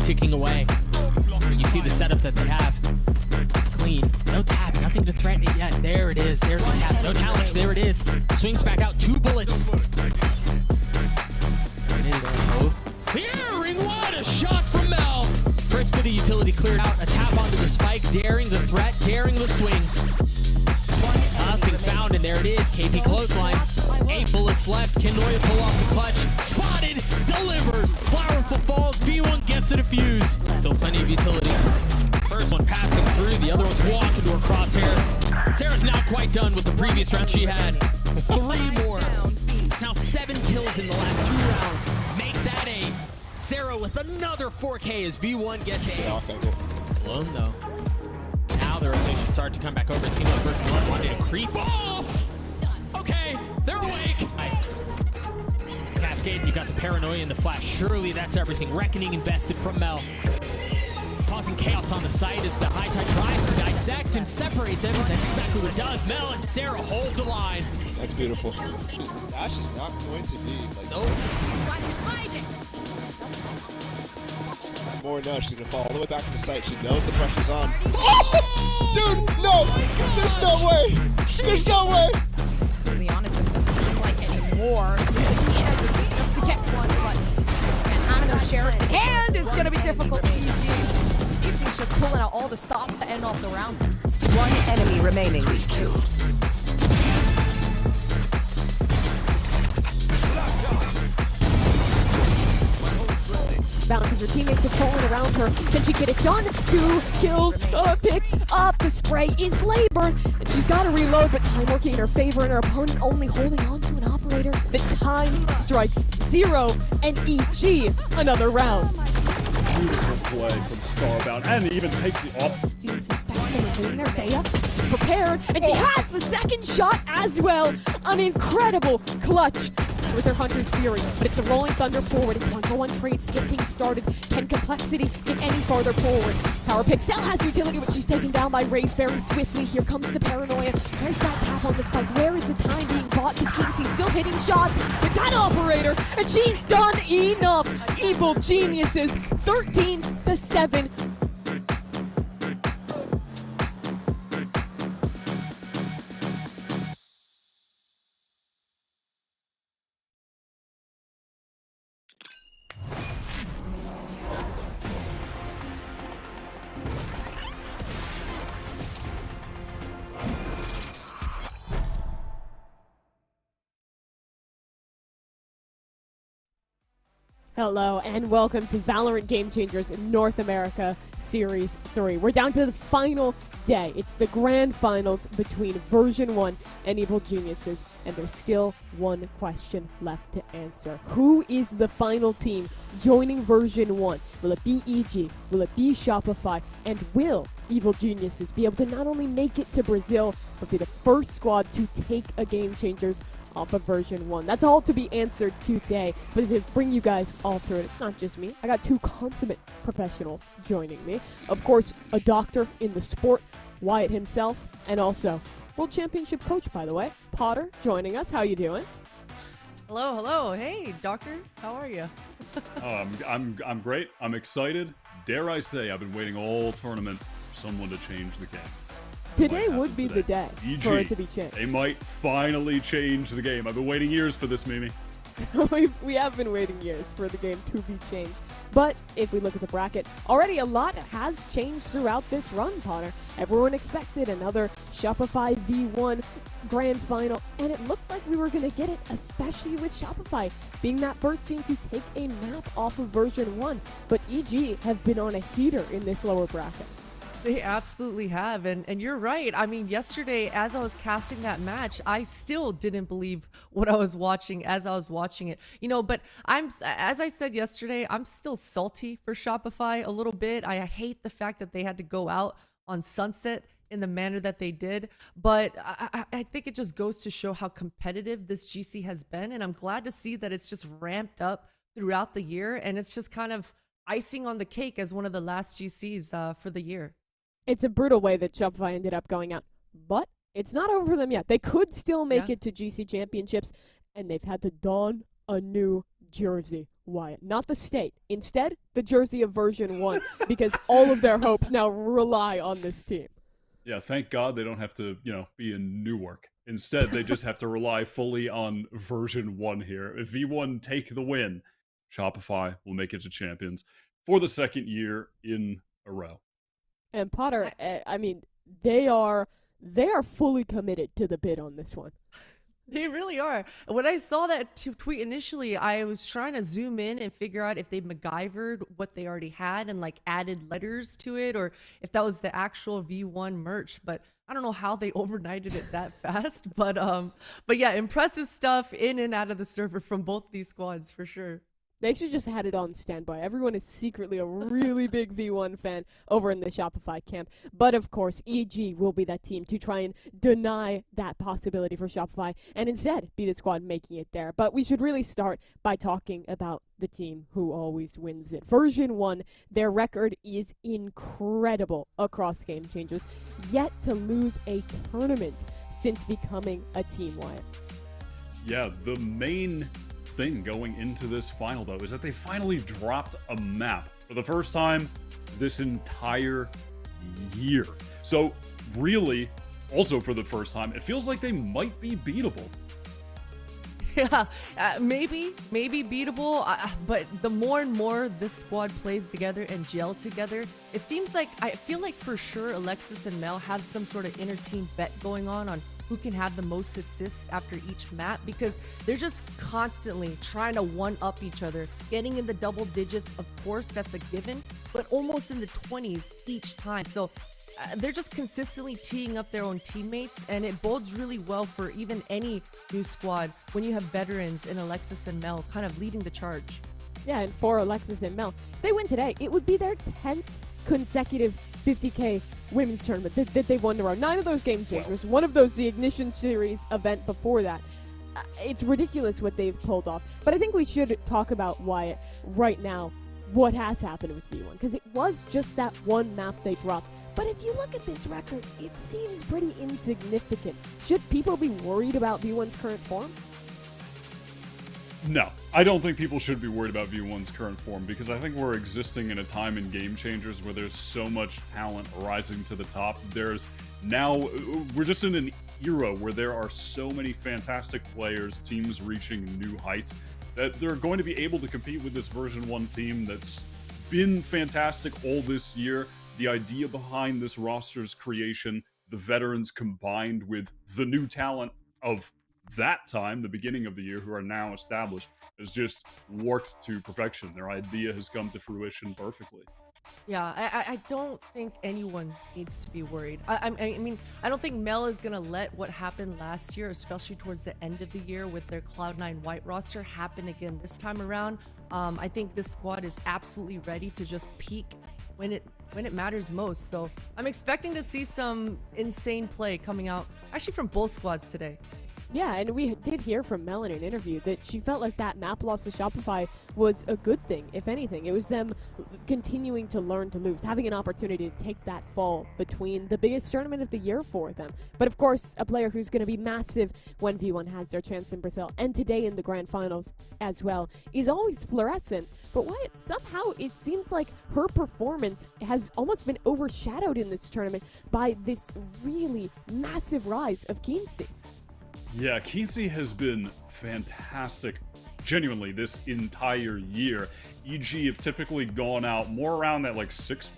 ticking away. You see the setup that they have. It's clean. No tap. Nothing to threaten it yet. There it is. There's the tap. No challenge. There it is. Swings back out. 2 bullets. There it is. The move. Clearing. What a shot from Mel. First bit of utility cleared out. A tap onto the spike. Daring the threat. Daring the swing. Nothing found, and there it is. KP clothesline. 8 bullets left. Can Noya pull off the clutch? Spotted. Delivered. Flowerful falls. V1 gets it a fuse. Still plenty of utility. First one passing through. The other one's walking to her crosshair. Sarah's not quite done with the previous round she had. 3 more. It's now 7 kills in the last 2 rounds. Make that 8. Sarah with another 4K as V1 gets 8. Alone though. Now the rotation started to come back over. It seemed like version 1 wanted to creep off. Okay, they're awake. Cascade, you got the paranoia and the flash. Surely that's everything. Reckoning invested from Mel. Causing chaos on the site as the high tide tries to dissect and separate them. That's exactly what it does. Mel and Sarah hold the line. That's beautiful. Dash is not going to be like. Nope. More no, she's gonna fall all the way back to the site. She knows the pressure's on. Oh! Dude, no! There's no way! There's no way! To be honest, it doesn't seem like anymore. He has a beat just to get one, but having those sheriffs in hand is gonna be difficult for EG. He's just pulling out all the stops to end off the round. 1 enemy remaining. 3 killed. Bound because her teammates are crawling around her. Can she get it done? 2 kills picked up. The spray is labored, and she's got to reload, but time working in her favor, and her opponent only holding on to an operator. The time strikes 0, and EG another round. Beautiful play from Starbound, and he even takes the off. Do you suspect someone doing their Thea? Prepared, and she has the second shot as well. An incredible clutch with her Hunter's Fury, but it's a rolling thunder forward. It's 1-for-1 trade skipping started. Can Complexity get any farther forward? Tower Pixel has utility, but she's taken down by Raze very swiftly. Here comes the paranoia. There's that tap on the spike. Where is the time being bought? Because Kingsy's still hitting shots with that operator, and she's done enough. Evil Geniuses, 13-7. Hello and welcome to Valorant Game Changers North America Series 3. We're down to the final day. It's the grand finals between Version 1 and Evil Geniuses, and there's still one question left to answer. Who is the final team joining Version 1? Will it be EG? Will it be Shopify? And will Evil Geniuses be able to not only make it to Brazil, but be the first squad to take a Game Changers off of Version 1. That's all to be answered today, but to bring you guys all through it, it's not just me. I got 2 consummate professionals joining me. Of course, a doctor in the sport, Wyatt himself, and also World Championship coach, by the way, Potter, joining us. How you doing? Hello, hello. Hey, doctor. How are you? I'm great. I'm excited. Dare I say, I've been waiting all tournament for someone to change the game. Today would be the day EG, for it to be changed. They might finally change the game. I've been waiting years for this, Mimi. We have been waiting years for the game to be changed. But if we look at the bracket, already a lot has changed throughout this run, Potter. Everyone expected another Shopify V1 grand final, and it looked like we were going to get it, especially with Shopify being that first team to take a map off of Version 1. But EG have been on a heater in this lower bracket. They absolutely have, and you're right. I mean, yesterday, as I was casting that match, I still didn't believe what I was watching as I was watching it. You know, but as I said yesterday, I'm still salty for Shopify a little bit. I hate the fact that they had to go out on Sunset in the manner that they did, but I think it just goes to show how competitive this GC has been, and I'm glad to see that it's just ramped up throughout the year, and it's just kind of icing on the cake as one of the last GCs for the year. It's a brutal way that Shopify ended up going out, but it's not over for them yet. They could still make it to GC Championships, and they've had to don a new jersey. Wyatt, not the state. Instead, the jersey of version 1, because all of their hopes now rely on this team. Yeah, thank God they don't have to, be in Newark. Instead, they just have to rely fully on version 1 here. If V1 take the win, Shopify will make it to champions for the second year in a row. And Potter, they are fully committed to the bid on this one. They really are. When I saw that tweet initially, I was trying to zoom in and figure out if they MacGyvered what they already had and like added letters to it, or if that was the actual V1 merch. But I don't know how they overnighted it that fast. But yeah, impressive stuff in and out of the server from both these squads for sure. They actually just had it on standby. Everyone is secretly a really big V1 fan over in the Shopify camp. But of course, EG will be that team to try and deny that possibility for Shopify and instead be the squad making it there. But we should really start by talking about the team who always wins it. Version 1, their record is incredible across Game Changers, yet to lose a tournament since becoming a team, Wyatt. Yeah, the main thing going into this final, though, is that they finally dropped a map for the first time this entire year. So really, also for the first time, it feels like they might be beatable. Yeah, maybe beatable, but the more and more this squad plays together and gel together, it seems like, I feel like for sure Alexis and Mel have some sort of inter-team bet going on who can have the most assists after each map, because they're just constantly trying to one-up each other, getting in the double digits, of course, that's a given, but almost in the 20s each time. So they're just consistently teeing up their own teammates, and it bodes really well for even any new squad when you have veterans in Alexis and Mel kind of leading the charge. Yeah, and for Alexis and Mel, if they win today, it would be their 10th consecutive 50K women's tournament that they've won in a row. 9 of those Game Changers, one of those the Ignition Series event before that. It's ridiculous what they've pulled off. But I think we should talk about Wyatt right now, what has happened with V1, because it was just that one map they dropped. But if you look at this record, it seems pretty insignificant. Should people be worried about V1's current form? No, I don't think people should be worried about V1's current form, because I think we're existing in a time in Game Changers where there's so much talent rising to the top. We're just in an era where there are so many fantastic players, teams reaching new heights, that they're going to be able to compete with this version 1 team that's been fantastic all this year. The idea behind this roster's creation, the veterans combined with the new talent of that time, the beginning of the year, who are now established, has just worked to perfection. Their idea has come to fruition perfectly. Yeah, I don't think anyone needs to be worried. I mean, I don't think Mel is going to let what happened last year, especially towards the end of the year with their Cloud9 white roster, happen again this time around. I think this squad is absolutely ready to just peak when it matters most. So I'm expecting to see some insane play coming out, actually from both squads today. Yeah, and we did hear from Mel in an interview that she felt like that map loss to Shopify was a good thing, if anything. It was them continuing to learn to lose, having an opportunity to take that fall between the biggest tournament of the year for them. But of course, a player who's going to be massive when V1 has their chance in Brazil, and today in the grand finals as well, is always Fluorescent. But Wyatt, somehow it seems like her performance has almost been overshadowed in this tournament by this really massive rise of Kinsey. Yeah, Kinsey has been fantastic, genuinely, this entire year. EG have typically gone out more around that like 6th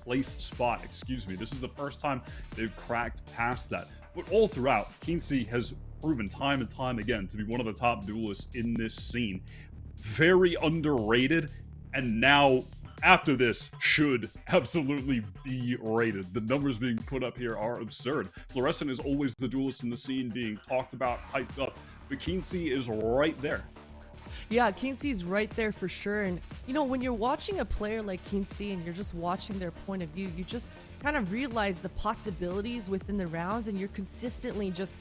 place spot, excuse me. This is the first time they've cracked past that. But all throughout, Kinsey has proven time and time again to be one of the top duelists in this scene. Very underrated, and now after this should absolutely be rated. The numbers being put up here are absurd. Fluorescent is always the duelist in the scene being talked about, hyped up, but Kinsey is right there. Yeah, Kinsey's right there for sure. And you know, when you're watching a player like Kinsey and you're just watching their point of view, you just kind of realize the possibilities within the rounds, and you're consistently just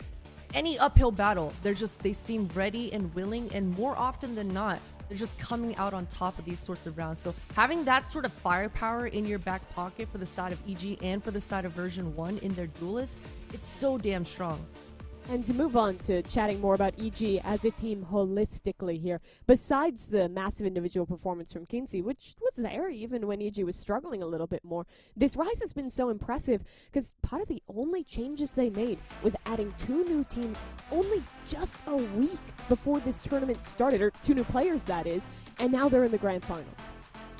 any uphill battle, they seem ready and willing, and more often than not, they're just coming out on top of these sorts of rounds. So having that sort of firepower in your back pocket for the side of EG and for the side of version 1 in their duelists, it's so damn strong. And to move on to chatting more about EG as a team holistically here, besides the massive individual performance from Kinsey, which was there even when EG was struggling a little bit more, this rise has been so impressive because part of the only changes they made was adding 2 new teams only just a week before this tournament started, or 2 new players that is, and now they're in the grand finals.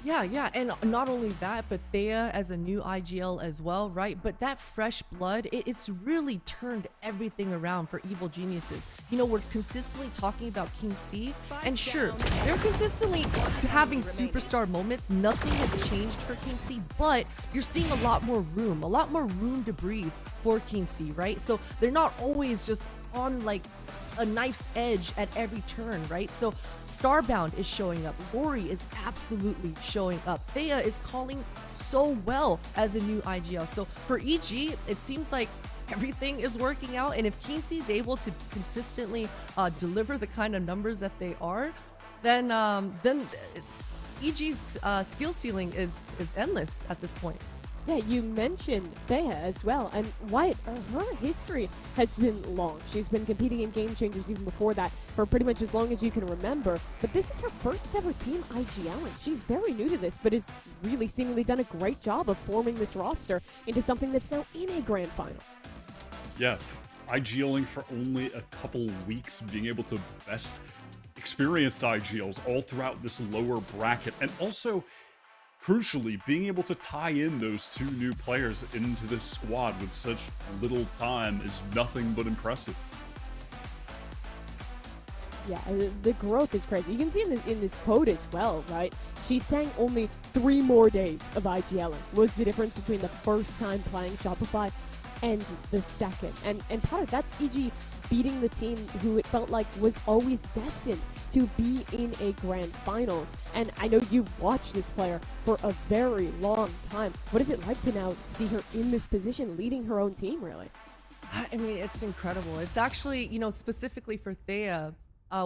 Yeah, and not only that, but Thea as a new IGL as well, right? But that fresh blood, it's really turned everything around for Evil Geniuses. You know, we're consistently talking about King C, and sure, they're consistently having superstar moments. Nothing has changed for King C, but you're seeing a lot more room to breathe for King C, right? So they're not always just on like a knife's edge at every turn, right? So Starbound is showing up. Lori is absolutely showing up. Thea is calling so well as a new IGL. So for EG, it seems like everything is working out. And if Kinsey is able to consistently deliver the kind of numbers that they are, then EG's skill ceiling is endless at this point. Yeah, you mentioned Thea as well, and Wyatt, her history has been long. She's been competing in Game Changers even before that for pretty much as long as you can remember, but this is her first ever team IGL, and she's very new to this, but has really seemingly done a great job of forming this roster into something that's now in a grand final. Yeah, IGLing for only a couple weeks, being able to best experienced IGLs all throughout this lower bracket, and also crucially, being able to tie in those 2 new players into this squad with such little time is nothing but impressive. Yeah, the growth is crazy. You can see in this quote as well, right? She's saying only 3 more days of IGLing was the difference between the first time playing Shopify and the second. And part of that's EG beating the team who it felt like was always destined to be in a grand finals. And I know you've watched this player for a very long time. What is it like to now see her in this position, leading her own team, really? I mean, it's incredible. It's actually, you know, specifically for Thea,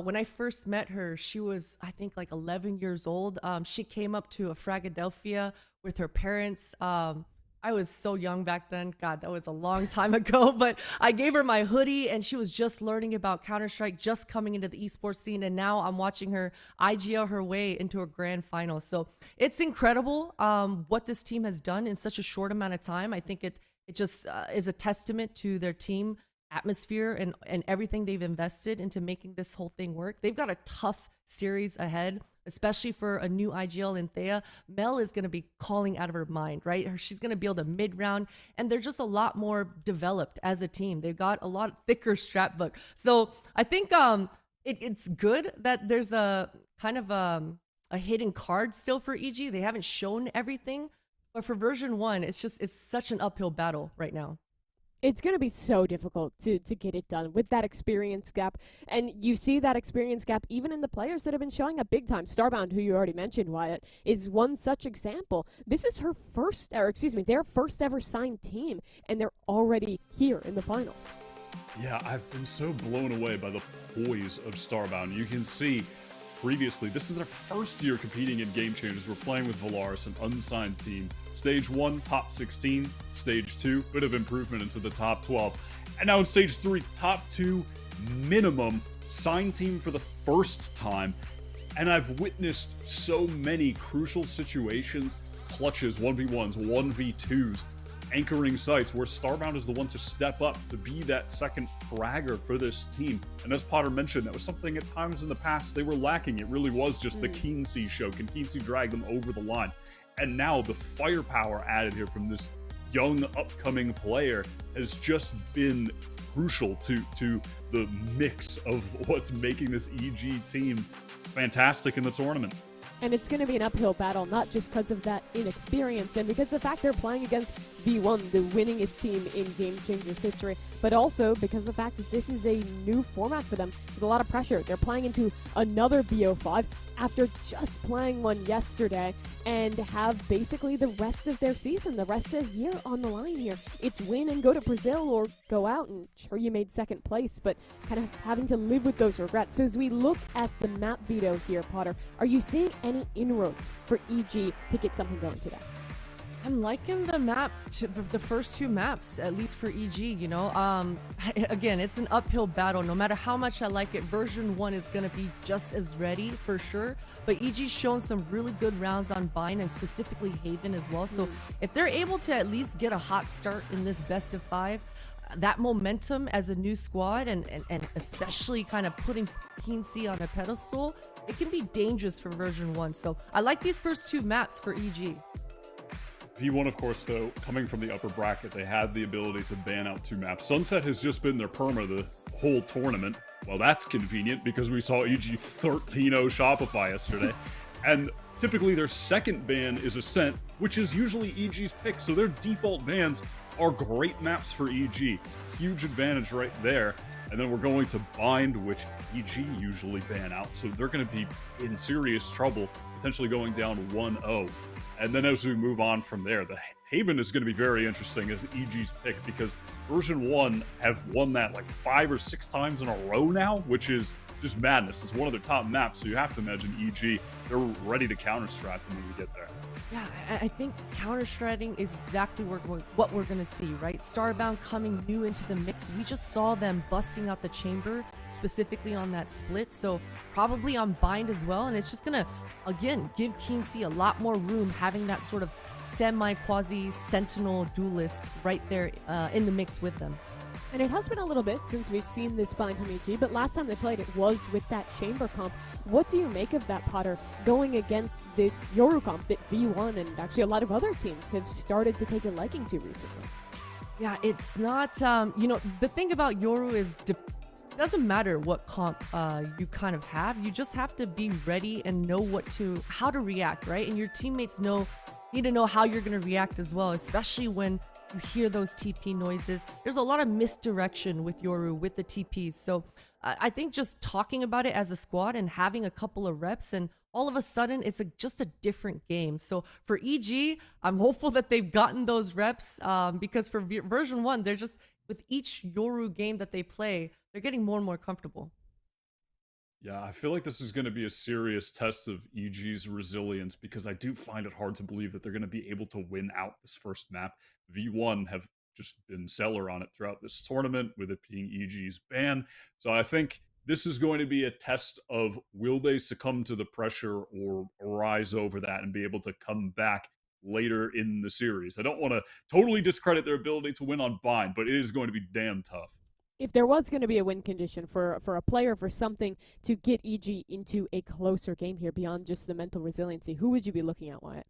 when I first met her, she was, I think, like 11 years old. She came up to a Philadelphia with her parents. I was so young back then. God, that was a long time ago. But I gave her my hoodie, and she was just learning about Counter-Strike, just coming into the esports scene. And now I'm watching her IGL her way into a grand final. So it's incredible what this team has done in such a short amount of time. I think it just is a testament to their team atmosphere and everything they've invested into making this whole thing work. They've got a tough series ahead, especially for a new IGL in Thea. Mel is going to be calling out of her mind, right? She's going to be able to mid-round, and they're just a lot more developed as a team. They've got a lot thicker strat book. So I think it's good that there's a kind of a hidden card still for EG. They haven't shown everything, but for version 1, it's such an uphill battle right now. It's going to be so difficult to get it done with that experience gap. And you see that experience gap even in the players that have been showing up big time. Starbound, who you already mentioned, Wyatt, is one such example. This is their first ever signed team, and they're already here in the finals. Yeah, I've been so blown away by the poise of Starbound. You can see previously, this is their first year competing in Game Changers. We're playing with Valaris, an unsigned team. Stage 1, top 16. Stage 2, bit of improvement into the top 12. And now in Stage 3, top 2 minimum, signed team for the first time. And I've witnessed so many crucial situations, clutches, 1v1s, 1v2s, anchoring sites, where Starbound is the one to step up to be that second fragger for this team. And as Potter mentioned, that was something at times in the past they were lacking. It really was just the Kinsey show. Can Kinsey drag them over the line? And now the firepower added here from this young upcoming player has just been crucial to the mix of what's making this EG team fantastic in the tournament. And it's going to be an uphill battle, not just because of that inexperience and because of the fact they're playing against V1, the winningest team in Game Changers history, but also because of the fact that this is a new format for them with a lot of pressure. They're playing into another BO5 after just playing one yesterday and have basically the rest of their season, the rest of the year on the line here. It's win and go to Brazil or go out, and sure, you made second place, but kind of having to live with those regrets. So as we look at the map veto here, Potter, are you seeing any inroads for EG to get something going today? I'm liking the map, the first two maps, at least for EG, you know. Again, it's an uphill battle. No matter how much I like it, version 1 is going to be just as ready for sure. But EG's shown some really good rounds on Bind and specifically Haven as well. So if they're able to at least get a hot start in this best of 5, that momentum as a new squad and especially kind of putting Keen on a pedestal, it can be dangerous for version 1. So I like these first two maps for EG. V1, of course, though, coming from the upper bracket, they had the ability to ban out 2 maps. Sunset has just been their perma the whole tournament. Well, that's convenient because we saw EG 13-0 Shopify yesterday. And typically their second ban is Ascent, which is usually EG's pick, so their default bans are great maps for EG. Huge advantage right there. And then we're going to Bind, which EG usually ban out, so they're going to be in serious trouble, potentially going down 1-0. And then as we move on from there, the Haven is going to be very interesting as EG's pick because version 1 have won that like 5 or 6 times in a row now, which is just madness. It's one of their top maps, so you have to imagine EG, they're ready to counter-strat them when we get there. Yeah, I think counter-stratting is exactly what we're going to see, right? Starbound coming new into the mix. We just saw them busting out the chamber, specifically on that split, so probably on Bind as well, and it's just going to, again, give Keen a lot more room having that sort of semi-quasi-sentinel duelist right there in the mix with them. And it has been a little bit since we've seen this Bind from EG, but last time they played it was with that chamber comp. What do you make of that, Potter, going against this Yoru comp that V1 and actually a lot of other teams have started to take a liking to recently? Yeah, it's not, you know, the thing about Yoru is it doesn't matter what comp you kind of have. You just have to be ready and know how to react, right? And your teammates need to know how you're going to react as well, especially when you hear those TP noises. There's a lot of misdirection with Yoru with the TPs. So I think just talking about it as a squad and having a couple of reps and all of a sudden it's just a different game. So for EG, I'm hopeful that they've gotten those reps because for version 1, they're just, with each Yoru game that they play, they're getting more and more comfortable. Yeah, I feel like this is going to be a serious test of EG's resilience because I do find it hard to believe that they're going to be able to win out this first map. V1 have just been stellar on it throughout this tournament, with it being EG's ban. So I think this is going to be a test of will they succumb to the pressure or rise over that and be able to come back later in the series. I don't want to totally discredit their ability to win on Bind, but it is going to be damn tough. If there was going to be a win condition for a player, for something to get EG into a closer game here beyond just the mental resiliency, who would you be looking at, Wyatt?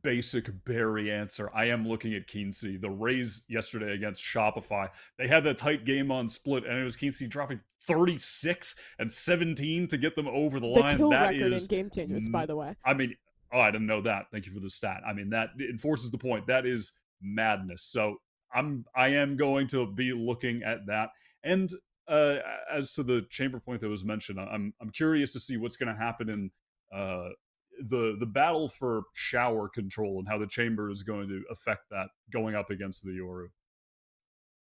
Basic Barry answer. I am looking at Keensey. The Rays yesterday against Shopify, they had that tight game on split, and it was Keensey dropping 36 and 17 to get them over the line. The kill that record is in Game Changers, by the way. I didn't know that. Thank you for the stat. That enforces the point. That is madness. So I am going to be looking at that. And as to the chamber point that was mentioned, I'm curious to see what's going to happen in the battle for shower control and how the chamber is going to affect that going up against the Yoru.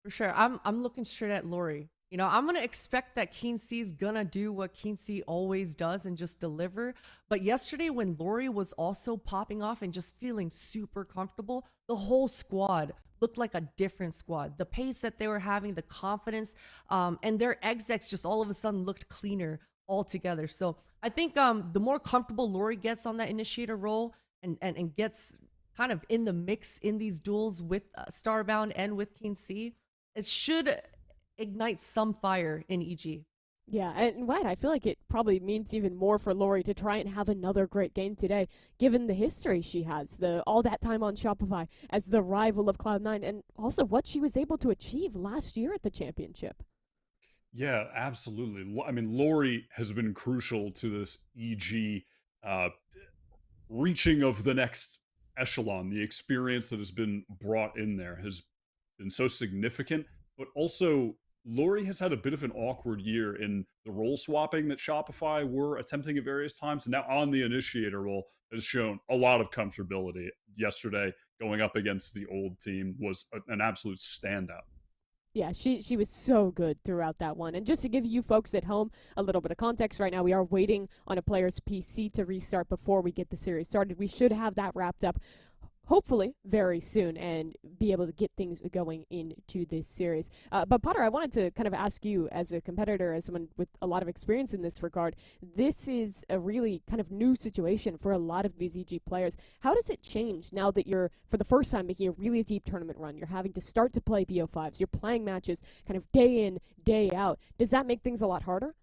For sure. I'm looking straight at Lori. You know, I'm going to expect that Keensy's going to do what Keensy always does and just deliver. But yesterday when Lori was also popping off and just feeling super comfortable, the whole squad looked like a different squad. The pace that they were having, the confidence, and their execs just all of a sudden looked cleaner altogether. So I think the more comfortable Lori gets on that initiator role and gets kind of in the mix in these duels with Starbound and with Keensy, it should ignite some fire in EG. Yeah, and Wyatt, I feel like it probably means even more for Lori to try and have another great game today, given the history she has, all that time on Shopify as the rival of Cloud9, and also what she was able to achieve last year at the championship. Yeah, absolutely. Lori has been crucial to this EG reaching of the next echelon. The experience that has been brought in there has been so significant, but also Lori has had a bit of an awkward year in the role swapping that Shopify were attempting at various times, and now on the initiator role has shown a lot of comfortability. Yesterday, going up against the old team was an absolute standout. Yeah, she was so good throughout that one. And just to give you folks at home a little bit of context, right now we are waiting on a player's PC to restart before we get the series started. We should have that wrapped up hopefully very soon and be able to get things going into this series. But Potter, I wanted to kind of ask you as a competitor, as someone with a lot of experience in this regard, this is a really kind of new situation for a lot of these EG players. How does it change now that you're, for the first time, making a really deep tournament run? You're having to start to play BO5s. You're playing matches kind of day in, day out. Does that make things a lot harder?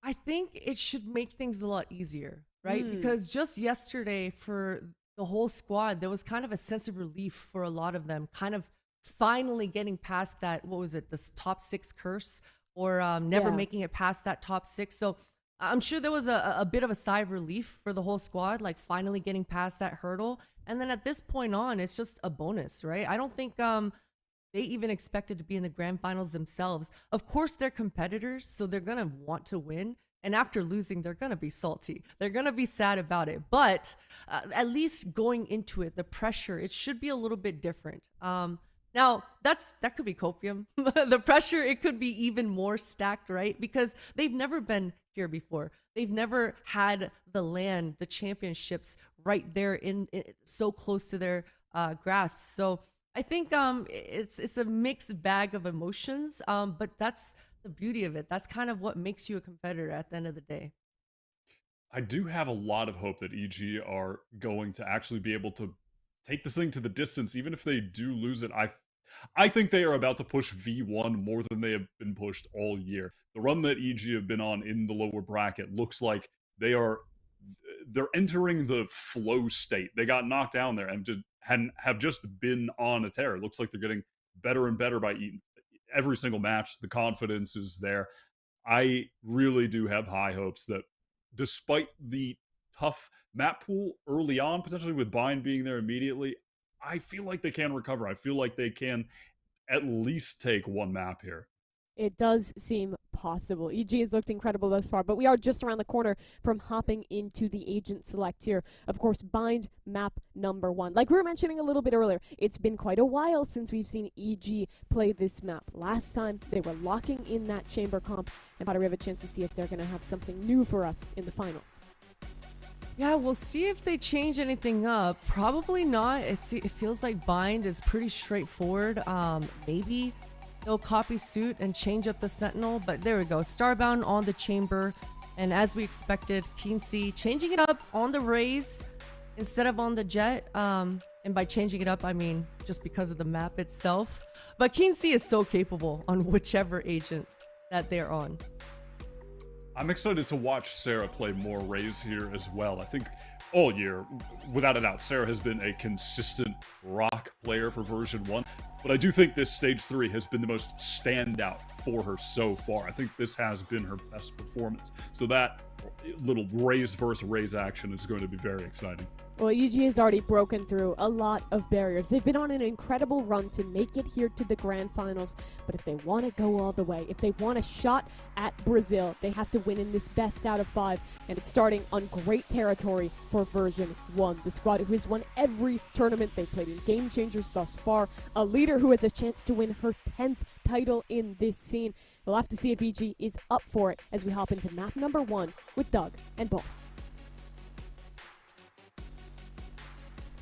I think it should make things a lot easier, right? Because just yesterday for the whole squad, there was kind of a sense of relief for a lot of them, kind of finally getting past that, what was it, this top 6 curse, or never making it past that top 6. So I'm sure there was a bit of a sigh of relief for the whole squad, like finally getting past that hurdle. And then at this point on, it's just a bonus, right? I don't think they even expected to be in the grand finals themselves. Of course, they're competitors, so they're going to want to win. And after losing, they're going to be salty. They're going to be sad about it. But at least going into it, the pressure, it should be a little bit different. Now, that could be copium. The pressure, it could be even more stacked, right? Because they've never been here before. They've never had the LAN, the championships right there in so close to their grasp. So I think it's a mixed bag of emotions, but that's the beauty of it. That's kind of what makes you a competitor at the end of the day. I do have a lot of hope that EG are going to actually be able to take this thing to the distance, even if they do lose it. I think they are about to push V1 more than they have been pushed all year. The run that EG have been on in the lower bracket looks like they're entering the flow state. They got knocked down there and have just been on a tear. It looks like they're getting better and better by every single match. The confidence is there. I really do have high hopes that despite the tough map pool early on, potentially with Bind being there immediately, I feel like they can recover. I feel like they can at least take one map here. It does seem possible. EG has looked incredible thus far, but we are just around the corner from hopping into the agent select here. Of course, Bind map number 1. Like we were mentioning a little bit earlier, it's been quite a while since we've seen EG play this map. Last time, they were locking in that chamber comp, and Potter, we have a chance to see if they're going to have something new for us in the finals. Yeah, we'll see if they change anything up. Probably not. It feels like Bind is pretty straightforward. Maybe they'll copy suit and change up the Sentinel, but there we go. Starbound on the chamber, and as we expected, Keency changing it up on the Raze instead of on the Jet. And by changing it up, I mean just because of the map itself. But Keency is so capable on whichever agent that they're on. I'm excited to watch Sarah play more Raze here as well. I think all year, without a doubt, Sarah has been a consistent rock player for version 1. But I do think this stage 3 has been the most standout for her so far. I think this has been her best performance. So that little Raze versus Raze action is going to be very exciting. Well, EG has already broken through a lot of barriers. They've been on an incredible run to make it here to the grand finals, but if they want to go all the way, if they want a shot at Brazil, they have to win in this best out of 5, and it's starting on great territory for version 1. The squad who has won every tournament they've played in Game Changers thus far, a leader who has a chance to win her 10th title in this scene. We'll have to see if EG is up for it as we hop into map number 1 with Doug and Bo.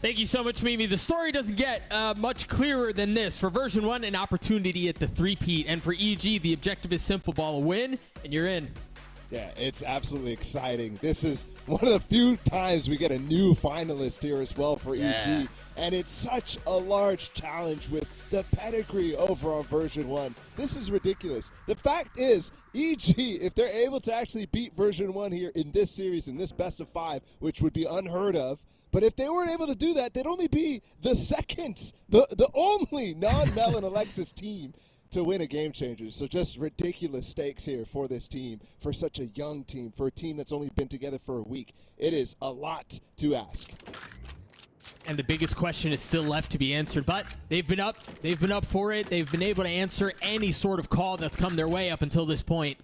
Thank you so much, Mimi. The story doesn't get much clearer than this. For version 1, an opportunity at the three-peat. And for EG, the objective is simple: ball a win, and you're in. Yeah, it's absolutely exciting. This is one of the few times we get a new finalist here as well for EG. And it's such a large challenge with the pedigree over on version 1. This is ridiculous. The fact is, EG, if they're able to actually beat version 1 here in this series, in this best of 5, which would be unheard of, but if they weren't able to do that, they'd only be the second, the only non-Mel and Alexis team to win a Game Changers. So just ridiculous stakes here for this team, for such a young team, for a team that's only been together for a week. It is a lot to ask. And the biggest question is still left to be answered, but they've been up for it. They've been able to answer any sort of call that's come their way up until this point.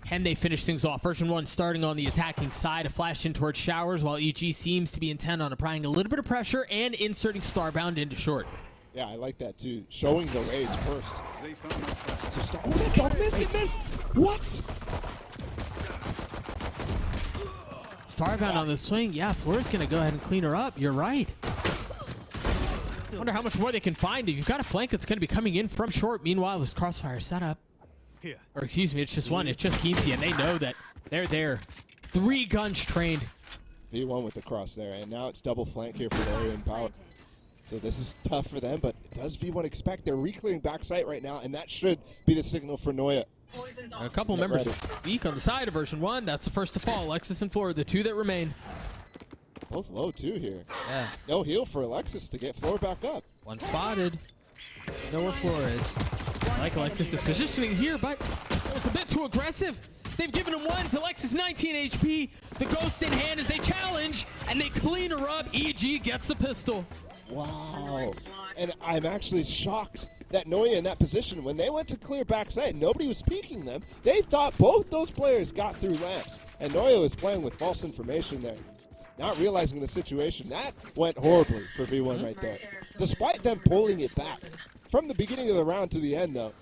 Can they finish things off? Version 1 starting on the attacking side, a flash in towards Showers, while EG seems to be intent on applying a little bit of pressure and inserting Starbound into short. Yeah, I like that too. Showing the raise first. They found no trap. So oh, that dog missed! It missed! What? Starbound on the swing. Yeah, Floor's going to go ahead and clean her up. You're right. Wonder how much more they can find. You've got a flank that's going to be coming in from short. Meanwhile, this crossfire setup. Here. Or excuse me, it's just one. It's just Keensey, and they know that they're there. 3 guns trained. V1 with the cross there, and now it's double flank here for Larry and Power. So this is tough for them, but does V1 expect? They're re-clearing backside right now, and that should be the signal for Noya. A couple members weak on the side of version 1. That's the first to fall. Alexis and Floor, the 2 that remain. Both low too here. Yeah. No heal for Alexis to get Floor back up. 1 spotted. Know where Floor is. I like Alexis' positioning here, but it was a bit too aggressive. They've given him 1s. Alexis 19 HP. The ghost in hand as they challenge, and they clean her up. EG gets a pistol. Wow. And I'm actually shocked that Noya in that position, when they went to clear backside, nobody was peeking them. They thought both those players got through lamps, and Noya was playing with false information there. Not realizing the situation. That went horribly for V1 right there. Despite them pulling it back. From the beginning of the round to the end, though,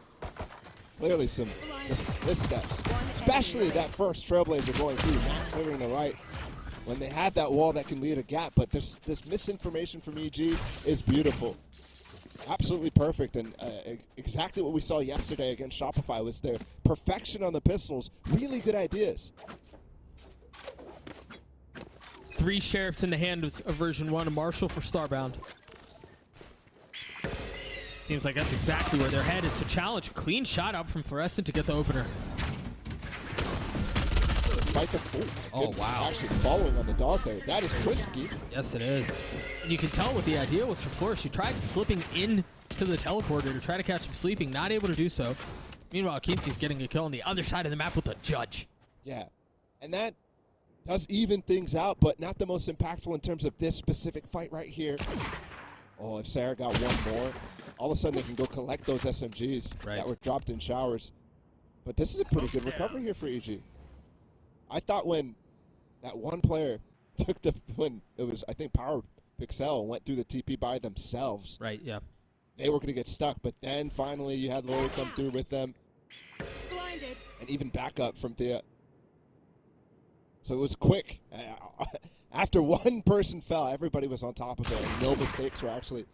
clearly some missteps. Especially that first Trailblazer going through, not clearing the right. When they have that wall that can lead a gap, but this misinformation from EG is beautiful. Absolutely perfect, and exactly what we saw yesterday against Shopify was their perfection on the pistols. Really good ideas. 3 sheriffs in the hands of version 1, a marshal for Starbound. Seems like that's exactly where they're headed to challenge. Clean shot out from Fluorescent to get the opener. Despite the wow. Actually following on the dog there. That is risky. Yes, it is. And you can tell what the idea was for Floor. She tried slipping in to the teleporter to try to catch him sleeping, not able to do so. Meanwhile, Keensey's getting a kill on the other side of the map with a judge. Yeah, and that does even things out, but not the most impactful in terms of this specific fight right here. Oh, if Sarah got 1 more, all of a sudden they can go collect those SMGs that were dropped in showers. But this is a pretty good recovery here for EG. I thought when that one player took when it was, I think, Power Pixel went through the TP by themselves. Right, yeah. They were going to get stuck, but then finally you had Lori come through with them. Blinded. And even backup from Thea. So it was quick. After 1 person fell, everybody was on top of it, and no mistakes were actually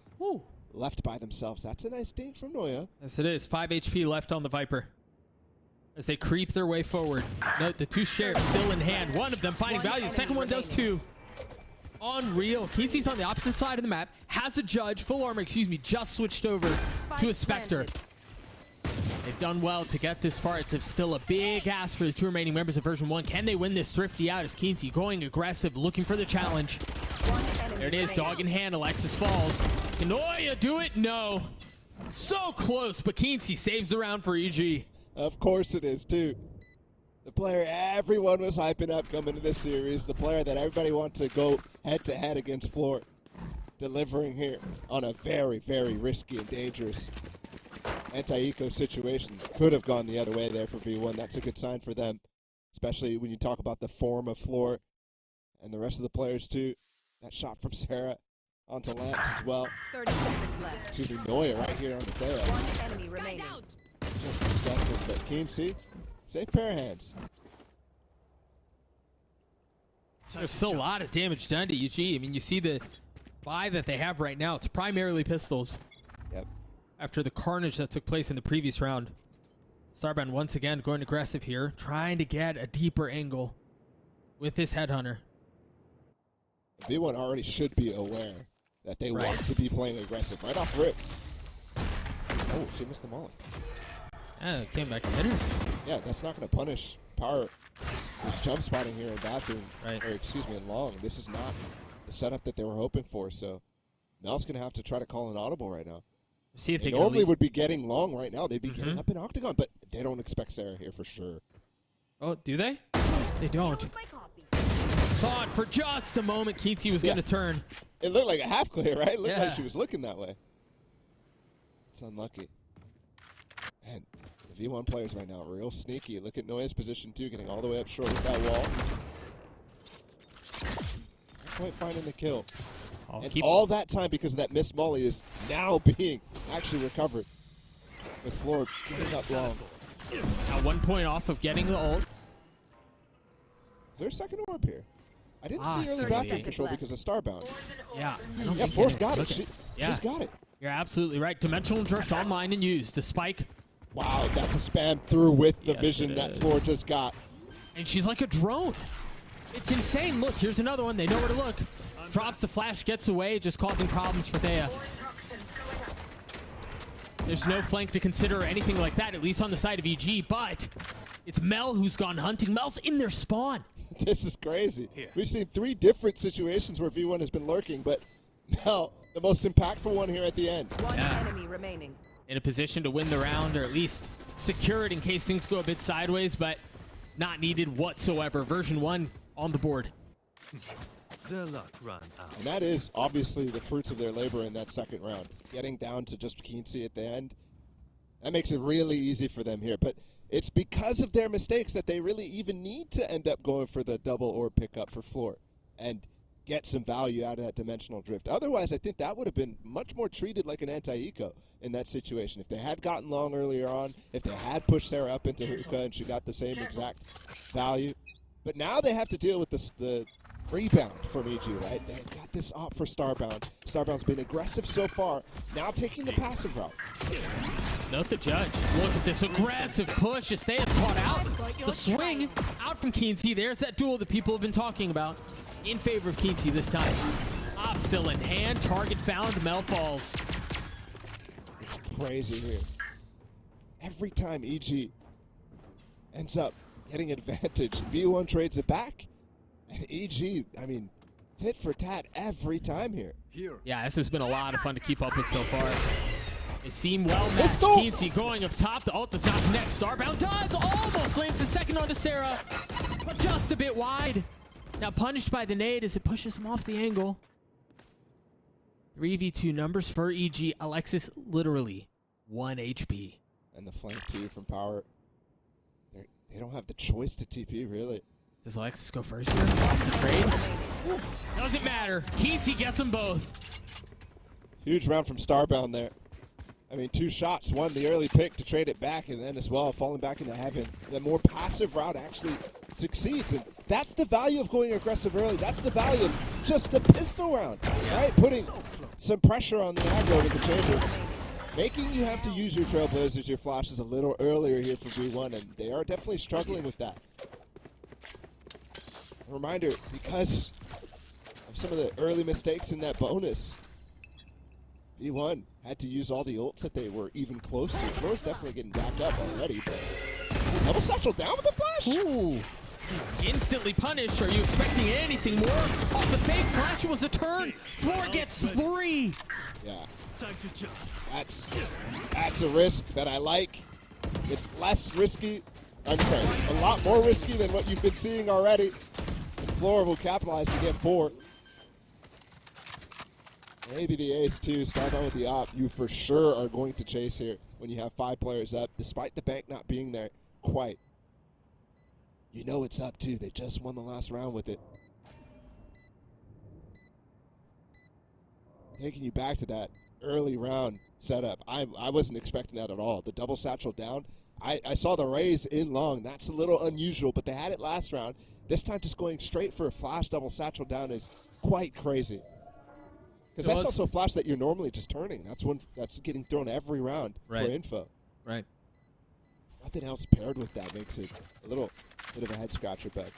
left by themselves. That's a nice dink from Noya. Yes, it is. 5 HP left on the Viper as they creep their way forward. Note the 2 sheriffs still in hand. One of them finding value. The second one does too. Unreal. Keensey's on the opposite side of the map. Has a judge. Full armor, excuse me. Just switched over to a Spectre. They've done well to get this far. It's still a big ask for the 2 remaining members of version 1. Can they win this Thrifty out as Keensey going aggressive, looking for the challenge? There it is, dog in hand. Alexis falls. Can Noya do it? No. So close, but Keensey saves the round for EG. Of course it is, too. The player everyone was hyping up coming to this series. The player that everybody wants to go head-to-head against Floor. Delivering here on a very, very risky and dangerous anti-eco situation. Could have gone the other way there for V1. That's a good sign for them, especially when you talk about the form of Floor and the rest of the players too. That shot from Sarah onto Lamps as well. 30 seconds left. Excuse me, Noya right here on the tail. 1 enemy remaining. Just disgusting, but Keensey, safe pair of hands. There's still a lot of damage done to EG. I mean, you see the buy that they have right now. It's primarily pistols. Yep. After the carnage that took place in the previous round. Starbound once again going aggressive here, trying to get a deeper angle with this headhunter. V1 already should be aware that they want to be playing aggressive right off rip. Oh, she missed them all. Yeah, came back to hit her. Yeah, that's not going to punish Power. There's jump spotting here in bathroom, or excuse me, in long. This is not the setup that they were hoping for, so Mel's going to have to try to call an audible right now. See if they normally would be getting long right now. They'd be getting up in octagon, but they don't expect Sarah here for sure. Oh, do they? They don't. Thought for just a moment Keensey was going to turn. It looked like a half clear, right? It looked like she was looking that way. It's unlucky. And the V1 players right now are real sneaky. Look at Noya's position too, getting all the way up short with that wall. Not quite finding the kill. Oh, And keep- all that time because of that missed molly is now being actually recovered. With Floor getting up long. At 1 point off of getting the ult. Is there a second orb here? I didn't see early 30 background seconds control left. because of Starbound. Yeah. I don't Yeah, think Floor's it- got it. look at- She's got it. You're absolutely right. Dimensional Drift online and used. The spike. Wow, that's a spam through with the Yes, vision it that is. Floor just got. And she's like a drone. It's insane. Look, here's another one. They know where to look. Drops the flash, gets away, just causing problems for Thea. There's no flank to consider or anything like that, at least on the side of EG, but it's Mel who's gone hunting. Mel's in their spawn. This is crazy. We've seen 3 different situations where V1 has been lurking, but now the most impactful one here at the end. One Yeah. enemy remaining. In a position to win the round, or at least secure it in case things go a bit sideways, but not needed whatsoever. Version1 on the board. Their luck ran out. And that is obviously the fruits of their labor in that second round. Getting down to just Keency at the end, that makes it really easy for them here. But it's because of their mistakes that they really even need to end up going for the double or pickup for Floor and get some value out of that dimensional drift. Otherwise, I think that would have been much more treated like an anti-eco in that situation. If they had gotten long earlier on, if they had pushed Sarah up into hookah and she got the same exact value. But now they have to deal with the rebound from EG, right? They've got this op for Starbound. Starbound's been aggressive so far, now taking the passive route. Note the judge. Look at this aggressive push. Esteia's caught out. The swing out from Keency. There's that duel that people have been talking about in favor of Keency this time. Op still in hand. Target found. Mel falls. It's crazy here. Every time EG ends up getting advantage, V1 trades it back. And EG, I mean, tit for tat every time here. Yeah, this has been a lot of fun to keep up with so far. They seem well matched. Pistol! Keency going up top. The ult does not connect. Starbound does. Almost lands the second onto Sarah, but just a bit wide. Now punished by the nade as it pushes him off the angle. 3v2 numbers for EG. Alexis literally 1 HP. And the flank too from Power. They don't have the choice to TP, really. Does Alexis go first here? Off the trade? Doesn't matter. Keency gets them both. Huge round from Starbound there. I mean, 2 shots. One, the early pick to trade it back, and then as well, falling back into heaven. The more passive route actually succeeds, and that's the value of going aggressive early. That's the value of just the pistol round, right? Putting some pressure on the aggro with the chamber. Making you have to use your Trailblazers, your flashes a little earlier here for V1, and they are definitely struggling with that. A reminder, because of some of the early mistakes in that bonus, V1 had to use all the ults that they were even close to. Floor's definitely getting backed up already, but double satchel down with the flash? Ooh. Instantly punished. Are you expecting anything more? Off the fake flash, it was a turn. Floor gets 3. Yeah. Time to jump. That's a risk that I like. It's less risky. I'm sorry, it's a lot more risky than what you've been seeing already. And Floor will capitalize to get 4. Maybe the ace too. Start out with the op. You for sure are going to chase here when you have 5 players up, despite the bank not being there quite. You know it's up too. They just won the last round with it. Taking you back to that early round setup. I wasn't expecting that at all. The double satchel down. I saw the raise in long. That's a little unusual, but they had it last round. This time just going straight for a flash double satchel down is quite crazy. Because that's also a flash that you're normally just turning. That's one that's getting thrown every round for info. Right. Nothing else paired with that makes it a little bit of a head scratcher, but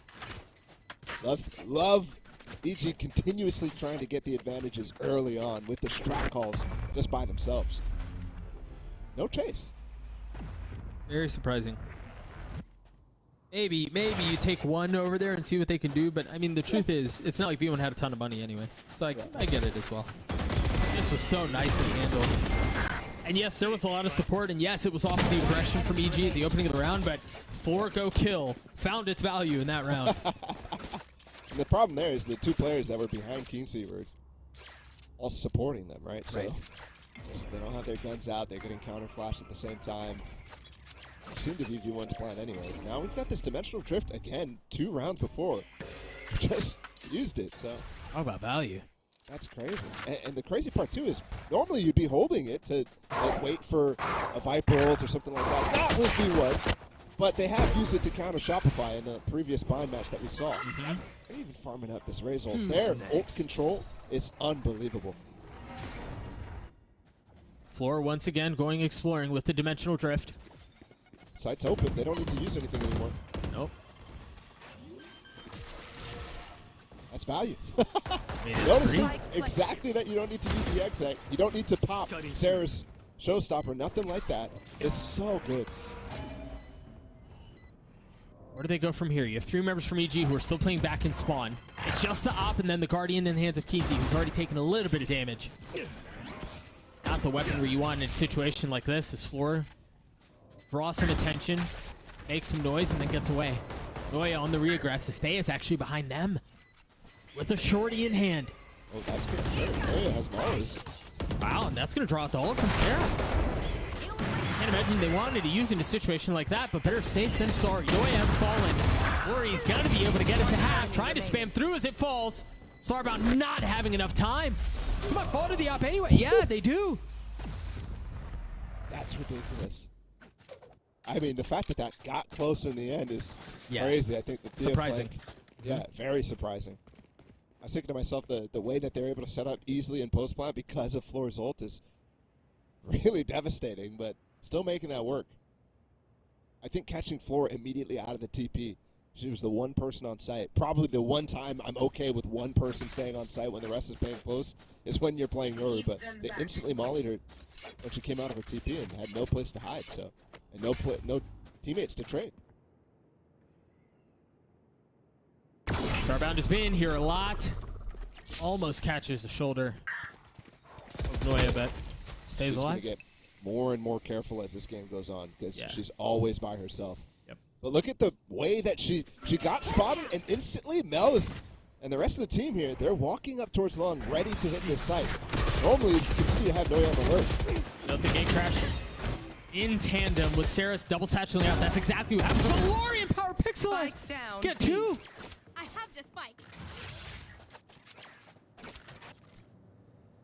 love EG continuously trying to get the advantages early on with the strat calls just by themselves. No chase. Very surprising. Maybe you take one over there and see what they can do, but I mean, the truth is, it's not like V1 had a ton of money anyway. So I get it as well. This was so nicely handled. And yes, there was a lot of support, and yes, it was off the aggression from EG at the opening of the round, but 4 go kill found its value in that round. And the problem there is the 2 players that were behind Keency were all supporting them, right? So they don't have their guns out. They're getting counter flash at the same time. It seemed to be V1's plan anyways. Now we've got this dimensional drift again 2 rounds before. Just used it, so. Talk about value. That's crazy. And the crazy part, too, is normally you'd be holding it to like, wait for a Viper ult or something like that. That was V1. But they have used it to counter Shopify in the previous bind match that we saw. They're even farming up this Raze ult. Their ult control is unbelievable. Floor once again going exploring with the dimensional drift. Site's open. They don't need to use anything anymore. Nope. That's value. I mean, it's Notice free. exactly that you don't need to use the exec. You don't need to pop Sarah's showstopper. Nothing like that. It's so good. Where do they go from here? You have 3 members from EG who are still playing back in spawn. It's just the op and then the Guardian in the hands of Keensy, who's already taken a little bit of damage. Not the weaponry you want in a situation like this. This Floor draws some attention, makes some noise, and then gets away. Noya on the reaggress. Estella is actually behind them with a shorty in hand. Oh, that's good. Noya has Mars. Wow, and that's going to draw out the ult from Sarah. Can't imagine they wanted to use it in a situation like that, but better safe than sorry. Noya has fallen. Worry's got to be able to get it to half. Trying to spam through as it falls. Starbound not having enough time. Come on, fall to the op anyway. Yeah, they do. That's ridiculous. I mean, the fact that that got close in the end is Yeah. crazy. I think the Surprising. Yeah, very surprising. I was thinking to myself, the way that they're able to set up easily in post-plant because of Floor's ult is really devastating, but still making that work. I think catching Floor immediately out of the TP, she was the one person on site. Probably the one time I'm okay with one person staying on site when the rest is playing close is when you're playing Yoru, but they instantly mollied her when she came out of her TP and had no place to hide, so, and no teammates to trade. Starbound has been here a lot. Almost catches the shoulder of Noya, but stays She's going alive. to get more and more careful as this game goes on because Yeah. she's always by herself. Yep. But look at the way that she got spotted, and instantly Mel is, and the rest of the team here, they're walking up towards long, ready to hit this site. Normally, you continue to have Noya on alert. Note the gate crash in tandem with Sarah's double satchel out. That's exactly what happens. Valorian power pixel. Spike down. Get 2. I have the spike.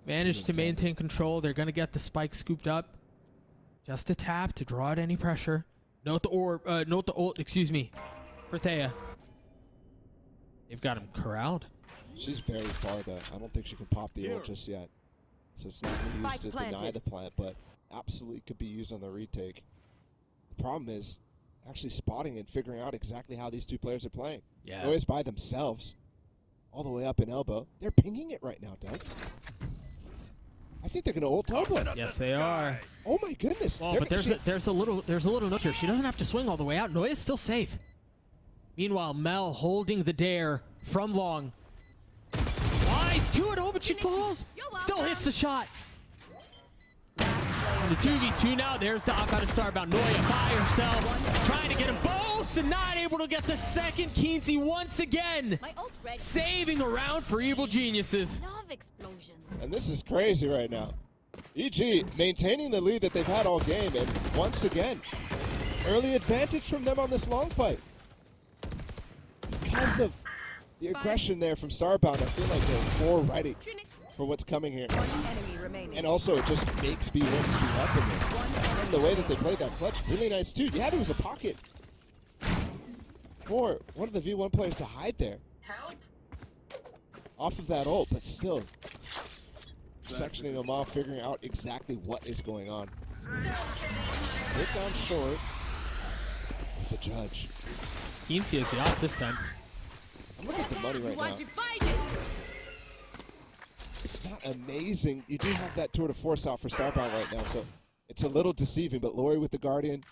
Managed to maintain control. They're going to get the spike scooped up. Just a tap to draw out any pressure. Note the ult, excuse me, for Thea. They've got him corralled. She's very far, though. I don't think she can pop the ult just yet. So it's not going to be used to Spike deny planted. the plant, but absolutely could be used on the retake. The problem is actually spotting and figuring out exactly how these two players are playing. Yeah. Noya's by themselves, all the way up in elbow. They're pinging it right now, Doug. I think they're going to ult elbow. Yes, they are. Oh my goodness. Well, They're- but there's a little note here. She doesn't have to swing all the way out. Noya's still safe. Meanwhile, Mel holding the dare from long. Nice 2-0, but she falls. Still hits the shot. The 2v2 now. There's the op out of Starbound. Noya by herself, trying to get them both, and not able to get the second. Keensy once again, My ult ready. saving a round for Evil Geniuses. Love explosions. And this is crazy right now. EG maintaining the lead that they've had all game, and once again, early advantage from them on this long fight. Because of the aggression there from Starbound, I feel like they're more ready for what's coming here. One enemy remaining. And also, it just makes V1 speed up in this. And the way that they played that clutch, really nice too. Yeah, there was a pocket for one of the V1 players to hide there. Off of that ult, but still sectioning them off, figuring out exactly what is going on. Hit down short with the judge. Keensy is the op this time. I'm looking at the money right now. It's not amazing. You do have that tour de force out for Starbound right now, so it's a little deceiving, but Lori with the Guardian,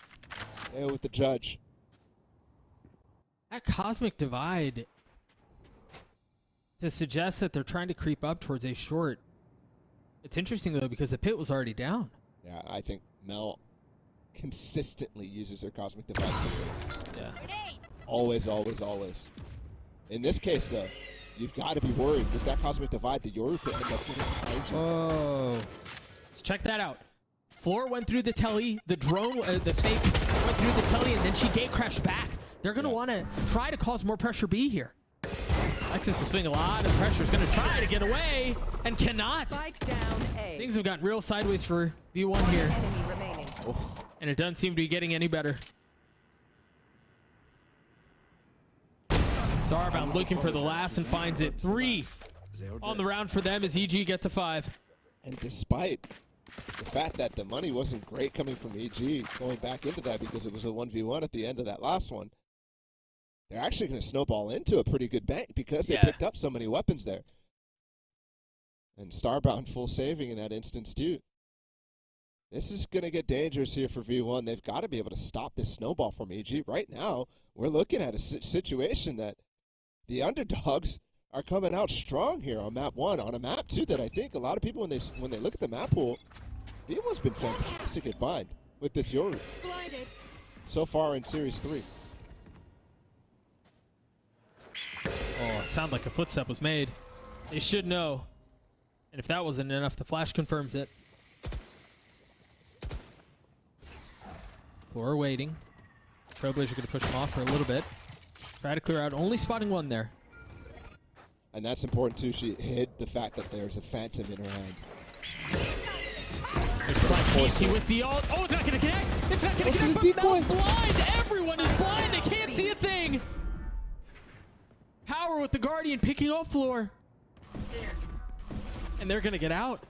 Theo with the judge. That Cosmic Divide to suggest that they're trying to creep up towards a short. It's interesting, though, because the pit was already down. Yeah, I think Mel consistently uses her Cosmic Divide. Yeah. Always, always, always. In this case, though, you've got to be worried with that Cosmic Divide. The Yoru could end up getting behind you. Oh. Let's check that out. Floor went through the telly. The drone, the fake, went through the telly, and then she gate crashed back. They're going to want to try to cause more pressure B here. Alexis is feeling a lot of pressure. Is going to try to get away and cannot. Spike down A. Things have gotten real sideways for V1 here. Enemy remaining. And it doesn't seem to be getting any better. Starbound looking for the last and finds it. 3 on the round for them as EG get to 5. And despite the fact that the money wasn't great coming from EG going back into that because it was a 1v1 at the end of that last one, they're actually going to snowball into a pretty good bank because they picked up so many weapons there. And Starbound full saving in that instance too. This is going to get dangerous here for V1. They've got to be able to stop this snowball from EG. Right now, we're looking at a situation that the underdogs are coming out strong here on map 1, on a map 2 that I think a lot of people, when they look at the map pool, V1's been fantastic at bind with this Yoru so far in Series 3. Oh, it sounded like a footstep was made. They should know. And if that wasn't enough, the flash confirms it. Flora waiting. Trailblazer going to push him off for a little bit. Try to clear out, only spotting one there. And that's important too. She hid the fact that there's a phantom in her hand. There's Casey with the ult. Oh, it's not going to connect. It's not going to connect, but Mel's blind. Everyone is blind. They can't see a thing. Power with the Guardian picking off Floor. And they're going to get out.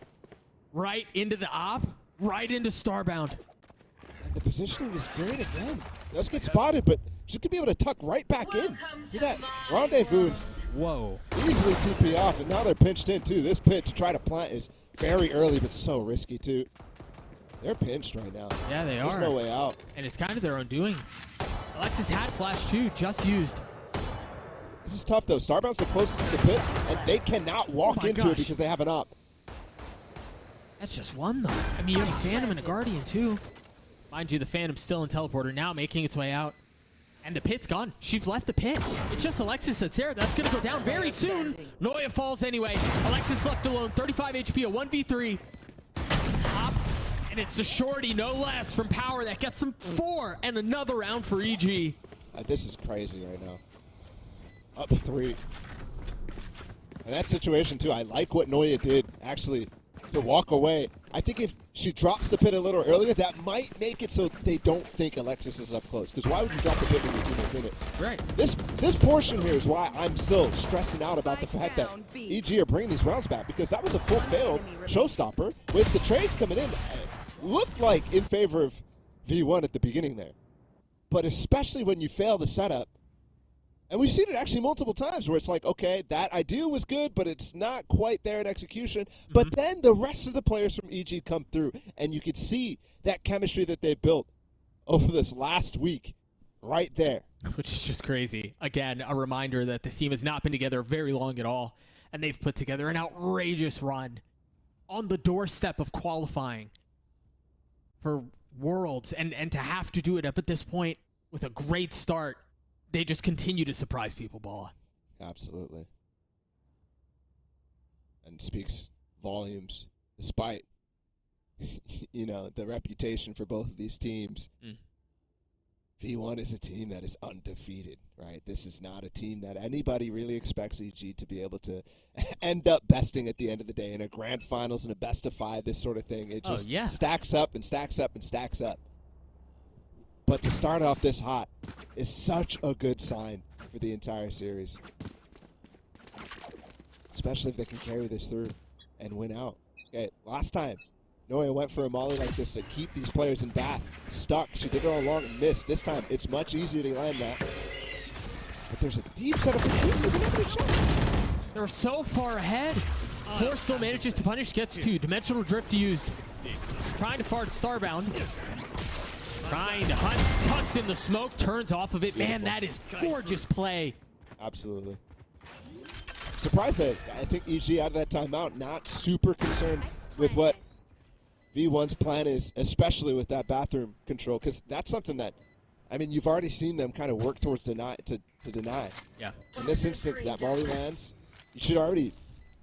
Right into the op. Right into Starbound. And the positioning is great again. Does get spotted, but she's going to be able to tuck right back in. See that? Rendezvous. Whoa. Easily TP off, and now they're pinched in too. This pit to try to plant is very early, but so risky too. They're pinched right now. Yeah, they are. There's no way out. And it's kind of their own doing. Alexis had flash too, just used. This is tough though. Starbound's the closest to the pit, and they cannot walk into it because they have an op. That's just one though. I mean, you have a Phantom and a Guardian too. Mind you, the Phantom's still in teleporter, now making its way out. And the pit's gone. She's left the pit. It's just Alexis that's there. That's going to go down very soon. Noya falls anyway. Alexis left alone. 35 HP, a 1v3. Up. And it's the shorty, no less, from Power that gets them 4 and another round for EG. This is crazy right now. Up 3. And that situation, too, I like what Noya did, actually, to walk away. I think if she drops the pit a little earlier, that might make it so they don't think Alexis is up close. Because why would you drop the pit when your teammate's in it? Right. This portion here is why I'm still stressing out about the fact that EG are bringing these rounds back. Because that was a full failed showstopper with the trades coming in. Looked like in favor of V1 at the beginning there. But especially when you fail the setup. And we've seen it actually multiple times where it's like, okay, that idea was good, but it's not quite there in execution. But then the rest of the players from EG come through, and you could see that chemistry that they built over this last week right there. Which is just crazy. Again, a reminder that this team has not been together very long at all, and they've put together an outrageous run on the doorstep of qualifying for Worlds, and to have to do it up at this point with a great start. They just continue to surprise people, Balla. Absolutely. And speaks volumes, despite, you know, the reputation for both of these teams. V1 is a team that is undefeated, right? This is not a team that anybody really expects EG to be able to end up besting at the end of the day in a grand finals and a best of 5, this sort of thing. It just stacks up and stacks up and stacks up. But to start off this hot is such a good sign for the entire series. Especially if they can carry this through and win out. Okay, last time, Noya went for a molly like this to keep these players in bath. Stuck. She did it all along and missed. This time, it's much easier to land that. But there's a deep setup for Casey. They're so far ahead. Force still manages to punish, gets 2. Dimensional Drift used. Trying to fart Starbound. Trying to hunt, tucks in the smoke, turns off of it. Man, that is gorgeous play. Absolutely. Surprised that I think EG out of that timeout, not super concerned with what V1's plan is, especially with that bathroom control, because that's something that, I mean, you've already seen them kind of work towards to deny. Yeah. In this instance, that molly lands, you should already,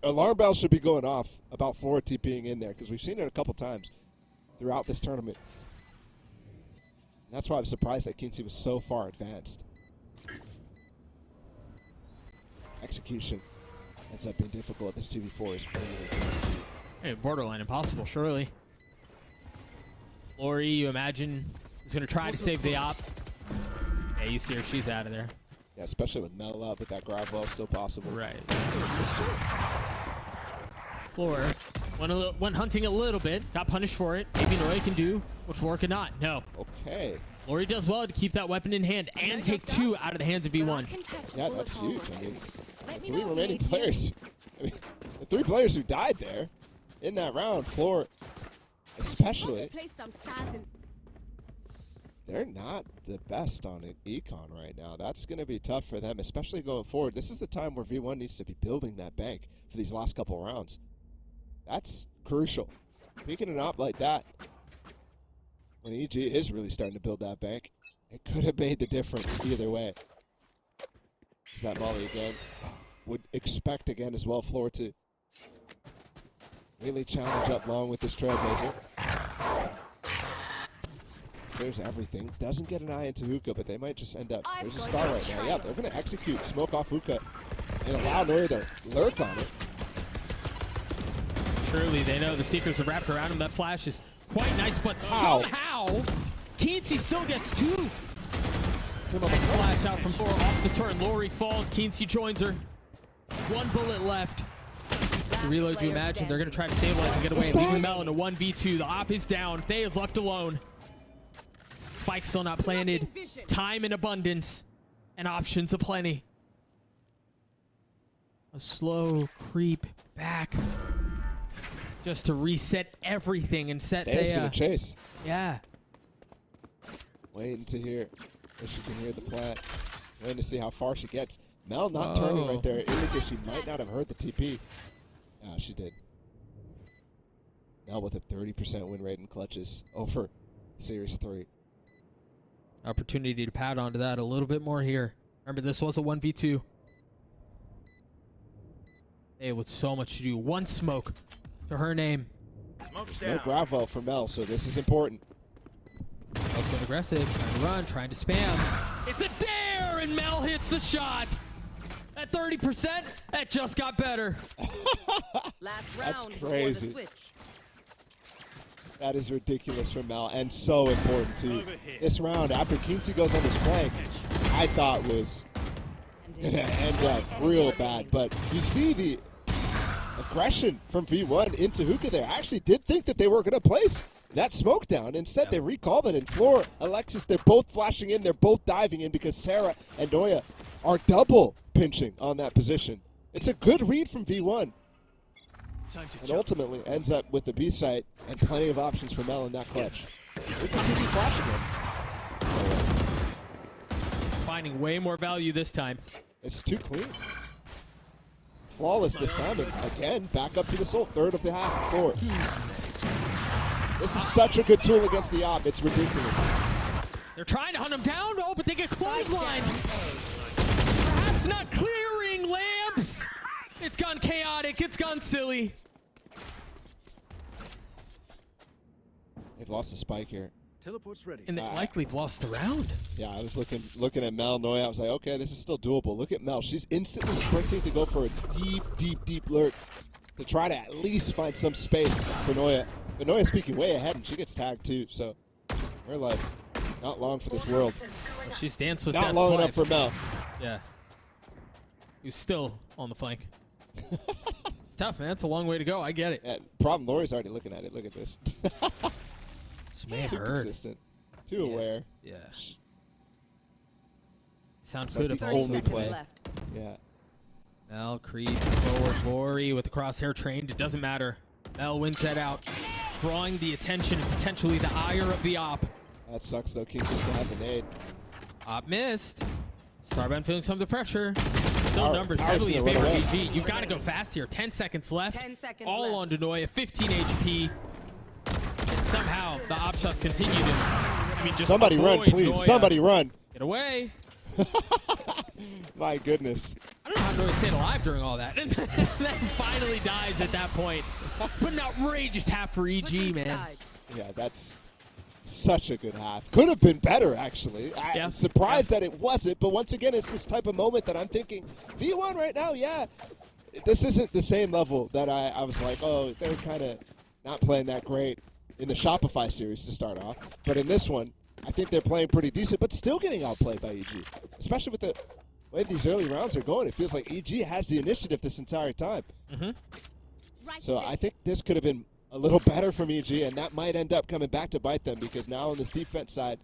alarm bells should be going off about 4 TPing in there, because we've seen it a couple times throughout this tournament. That's why I'm surprised that Kinsey was so far advanced. execution ends up being difficult. This 2v4 is really good. Hey, borderline impossible, surely. Lori, you imagine, is going to try to save the op. Yeah, you see her. She's out of there. Yeah, especially with Mel up, but that grab well still possible. Right. Floor went hunting a little bit. Got punished for it. Maybe Noya can do what Floor could not. No. Okay. Lori does well to keep that weapon in hand and take 2 out of the hands of V1. Yeah, that's huge. I mean, the 3 remaining players. I mean, the 3 players who died there in that round, Floor especially. They're not the best on an econ right now. That's going to be tough for them, especially going forward. This is the time where V1 needs to be building that bank for these last couple rounds. That's crucial. Picking an op like that, when EG is really starting to build that bank, it could have made the difference either way. Is that Molly again? Would expect again as well, Floor to really challenge up long with this Trailblazer. There's everything. Doesn't get an eye into Hookah, but they might just end up. There's a star right now. Yeah, they're going to execute. Smoke off Hookah and allow Noya to lurk on it. Surely they know the Seekers are wrapped around him. That flash is quite nice, but somehow Keensey still gets 2. Nice flash out from 4 off the turn. Lori falls. Keensey joins her. 1 bullet left. The reload, you imagine they're going to try to stabilize and get away, leaving Mel in a 1v2. The op is down. Thay is left alone. Spike's still not planted. Time in abundance and options aplenty. A slow creep back just to reset everything and set Thay's gonna chase. Yeah. Waiting to hear if she can hear the plant. Waiting to see how far she gets. Mel not turning right there. Indicates she might not have heard the TP. She did. Mel with a 30% win rate in clutches over Series 3. Opportunity to pad onto that a little bit more here. Remember, this was a 1v2. Hey, with so much to do. 1 smoke to her name. No Gravo for Mel, so this is important. Mel's going aggressive, trying to run, trying to spam. It's a dare, and Mel hits the shot. At 30%, that just got better. That's crazy. That is ridiculous from Mel, and so important too. This round, after Keensey goes on this flank, I thought was gonna end up real bad. But you see the aggression from V1 into Hookah there. I actually did think that they were gonna place that smoke down. Instead, they recalled it. And Floor, Alexis, they're both flashing in. They're both diving in because Sarah and Noya are double pinching on that position. It's a good read from V1. And ultimately ends up with the B site and plenty of options for Mel in that clutch. There's the TV flash again. Finding way more value this time. It's too clean. Flawless this time. And again, back up to the soul. 3rd of the half. 4. This is such a good tool against the op. It's ridiculous. They're trying to hunt him down. Oh, but they get clotheslined. Perhaps not clearing lamps. It's gone chaotic. It's gone silly. They've lost the spike here. Teleport's ready. And they likely have lost the round. Yeah, I was looking at Mel Noya. I was like, okay, this is still doable. Look at Mel. She's instantly sprinting to go for a deep lurk to try to at least find some space for Noya. But Noya's speaking way ahead, and she gets tagged too. So her life not long for this world. She stands with Not long enough for Mel. Yeah. Who's still on the flank. It's tough, man. It's a long way to go. I get it. Yeah, problem, Lori's already looking at it. Look at this. She may have Too heard. consistent. Too aware. Yeah. Sound It's could like have the also only played. play. Yeah. Mel creep forward. Lori with the crosshair trained. It doesn't matter. Mel wins that out, drawing the attention and potentially the ire of the op. That sucks though. Keeps us to have the nade. Op missed. Starbound feeling some of the pressure. Still Power- numbers Power's heavily in gonna favor run of away. VG. You've got to go fast here. 10 seconds left. 10 seconds All left. on Denoya. 15 HP. And somehow the op shots continue to, I mean, just Somebody run, avoid please. Noya. Somebody run. Get away. My goodness. I don't know how Noya stayed alive during all that. And then finally dies at that point. But an outrageous half for EG, man. Yeah, that's Such a good half. Could have been better, actually. Yeah. I'm surprised that it wasn't, but once again, it's this type of moment that I'm thinking, V1 right now, yeah, this isn't the same level that I was like, oh, they're kind of not playing that great in the Shopify series to start off. But in this one, I think they're playing pretty decent, but still getting outplayed by EG. Especially with the way these early rounds are going, it feels like EG has the initiative this entire time. So I think this could have been a little better from EG, and that might end up coming back to bite them, because now on this defense side,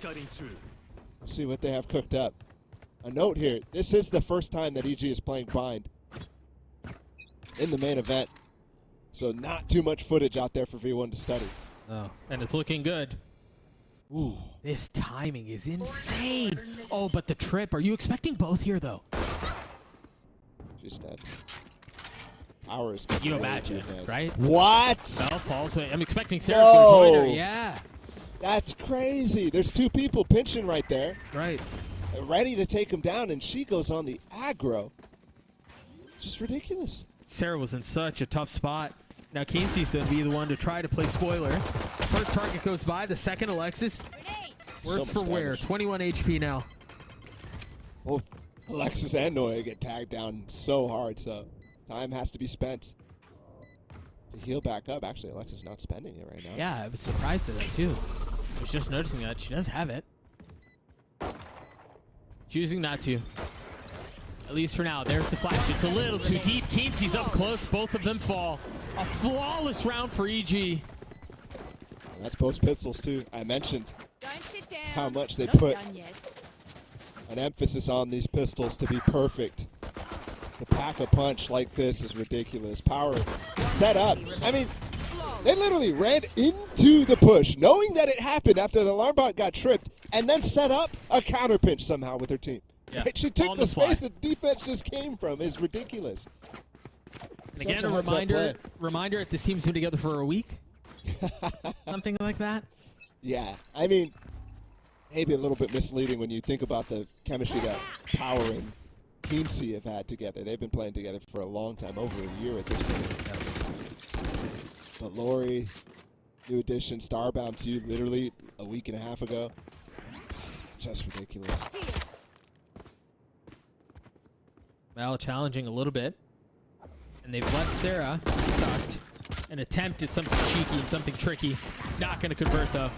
Cutting through. let's see what they have cooked up. A note here, this is the first time that EG is playing Bind in the main event. So not too much footage out there for V1 to study. Oh, and it's looking good. Ooh, this timing is insane. Oh, but the trip. Are you expecting both here, though? She's dead. Ours. You imagine, right? What? Bell falls. I'm expecting Sarah's going to join her. Yeah. That's crazy. There's two people pinching right there, Right. ready to take him down, and she goes on the aggro. It's just ridiculous. Sarah was in such a tough spot. Now Keensy's going to be the one to try to play spoiler. First target goes by. The second, Alexis. Worse So for much wear. damage. 21 HP now. Both Alexis and Noya get tagged down so hard, so time has to be spent to heal back up. Actually, Alexis not spending it right now. Yeah, I was surprised at that, too. I was just noticing that. She does have it. Choosing not to. At least for now. There's the flash. It's a little too deep. Keensy's up close. Both of them fall. A flawless round for EG. And that's post pistols, too. I mentioned Don't sit down. how much they Not put done yet. an emphasis on these pistols to be perfect. To pack a punch like this is ridiculous. Power set up. I mean, they literally ran into the push, knowing that it happened after the alarm bot got tripped, and then set up a counter pinch somehow with her team. Yeah, Right? She took on the the fly. space the defense just came from. It's ridiculous. And Such again, a a heads-up reminder that this team's been together for a week. Something like that. Yeah, I mean, maybe a little bit misleading when you think about the chemistry that Power and Keensey have had together. They've been playing together for a long time, over a year at this point. But Lori, new addition, Starbound to you literally a week and a half ago. Just ridiculous. Well, challenging a little bit. And they've left Sarah tucked and attempted something cheeky and something tricky. Not going to convert, though.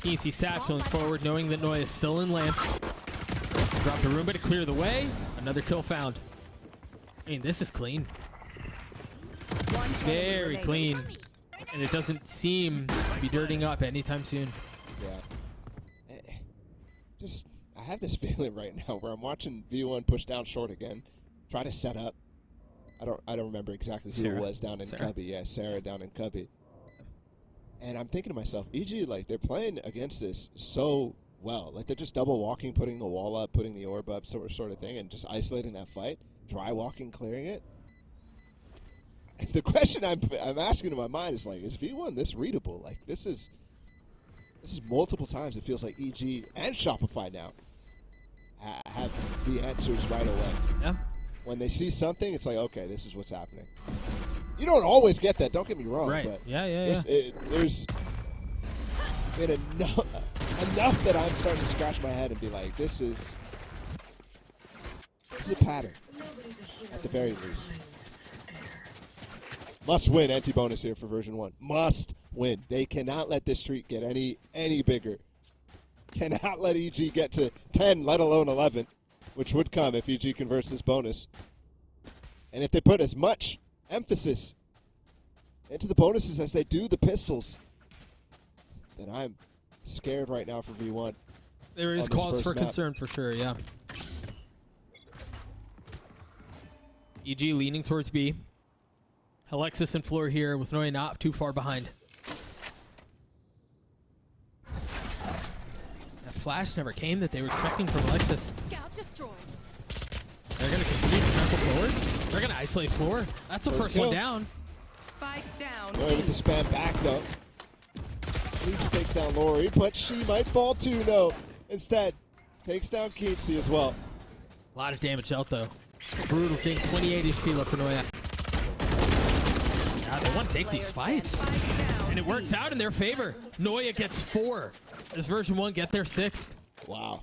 Keensey satcheling forward, knowing that Noya is still in lamps. Drop the Roomba to clear the way. Another kill found. I mean, this is clean. Very clean. And it doesn't seem to be dirtying up anytime soon. Yeah. Just, I have this feeling right now where I'm watching V1 push down short again, try to set up. I don't remember exactly who Sarah. it was down in Sarah. Cubby. Yeah, Sarah down in Cubby. And I'm thinking to myself, EG, like, they're playing against this so well. Like, they're just double walking, putting the wall up, putting the orb up, sort of thing, and just isolating that fight, dry walking, clearing it. The question I'm asking in my mind is, like, is V1 this readable? Like, this is multiple times it feels like EG and Shopify now have the answers right away. Yeah. When they see something, it's like, okay, this is what's happening. You don't always get that, don't get me wrong. Right. But Yeah. there's been enough that I'm starting to scratch my head and be like, this is a pattern, at the very least. Must win anti-bonus here for version 1. Must win. They cannot let this streak get any bigger. Cannot let EG get to 10, let alone 11, which would come if EG converts this bonus. And if they put as much emphasis into the bonuses as they do the pistols, then I'm scared right now for V1. There is on this cause first for map. concern for sure, yeah. EG leaning towards B. Alexis and Floor here with Noya not too far behind. That flash never came that they were expecting from Alexis. Scout destroyed. They're going to continue to trample forward. They're going to isolate Floor. That's the First first one kill. down. Spike down. Lori with the spam back, though. Leech takes down Lori, but she might fall too, though. Instead, takes down Keatsy as well. A lot of damage out, though. Brutal dink, 28 HP left for Noya. Yeah, they're want to take these fights. And it works out in their favor. Noya gets 4. Does Version 1 get their 6th? Wow.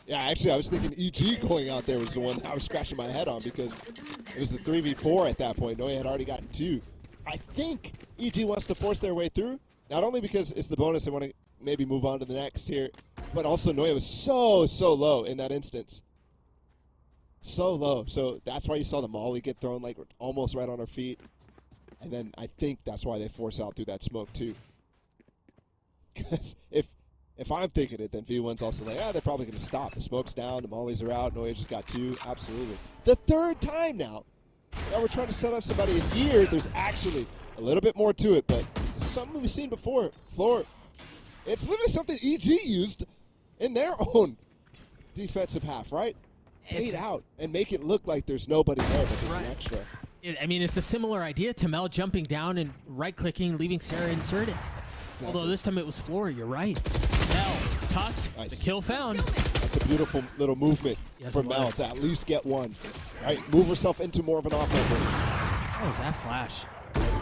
Yeah, actually, I was thinking EG going out there was the one I was scratching my head on because it was the 3v4 at that point. Noya had already gotten 2. I think EG wants to force their way through, not only because it's the bonus, they want to maybe move on to the next here, but also Noya was so low in that instance. So low. So that's why you saw the molly get thrown like almost right on her feet. And then I think that's why they force out through that smoke too. Because if I'm thinking it, then V1's also like, they're probably going to stop. The smoke's down, the mollies are out, Noya just got 2. Absolutely. The 3rd time now. Now we're trying to set up somebody in here. There's actually a little bit more to it, but it's something we've seen before. Floor. It's literally something EG used in their own defensive half, right? Fade out and make it look like there's nobody there, but there's an extra. I mean, it's a similar idea to Mel jumping down and right-clicking, leaving Sarah inserted. Exactly. Although this time it was Floor, you're right. Mel tucked, nice. The kill found. That's a beautiful little movement from Mel to at least get 1. Right, move herself into more of an offense. Oh, was that flash?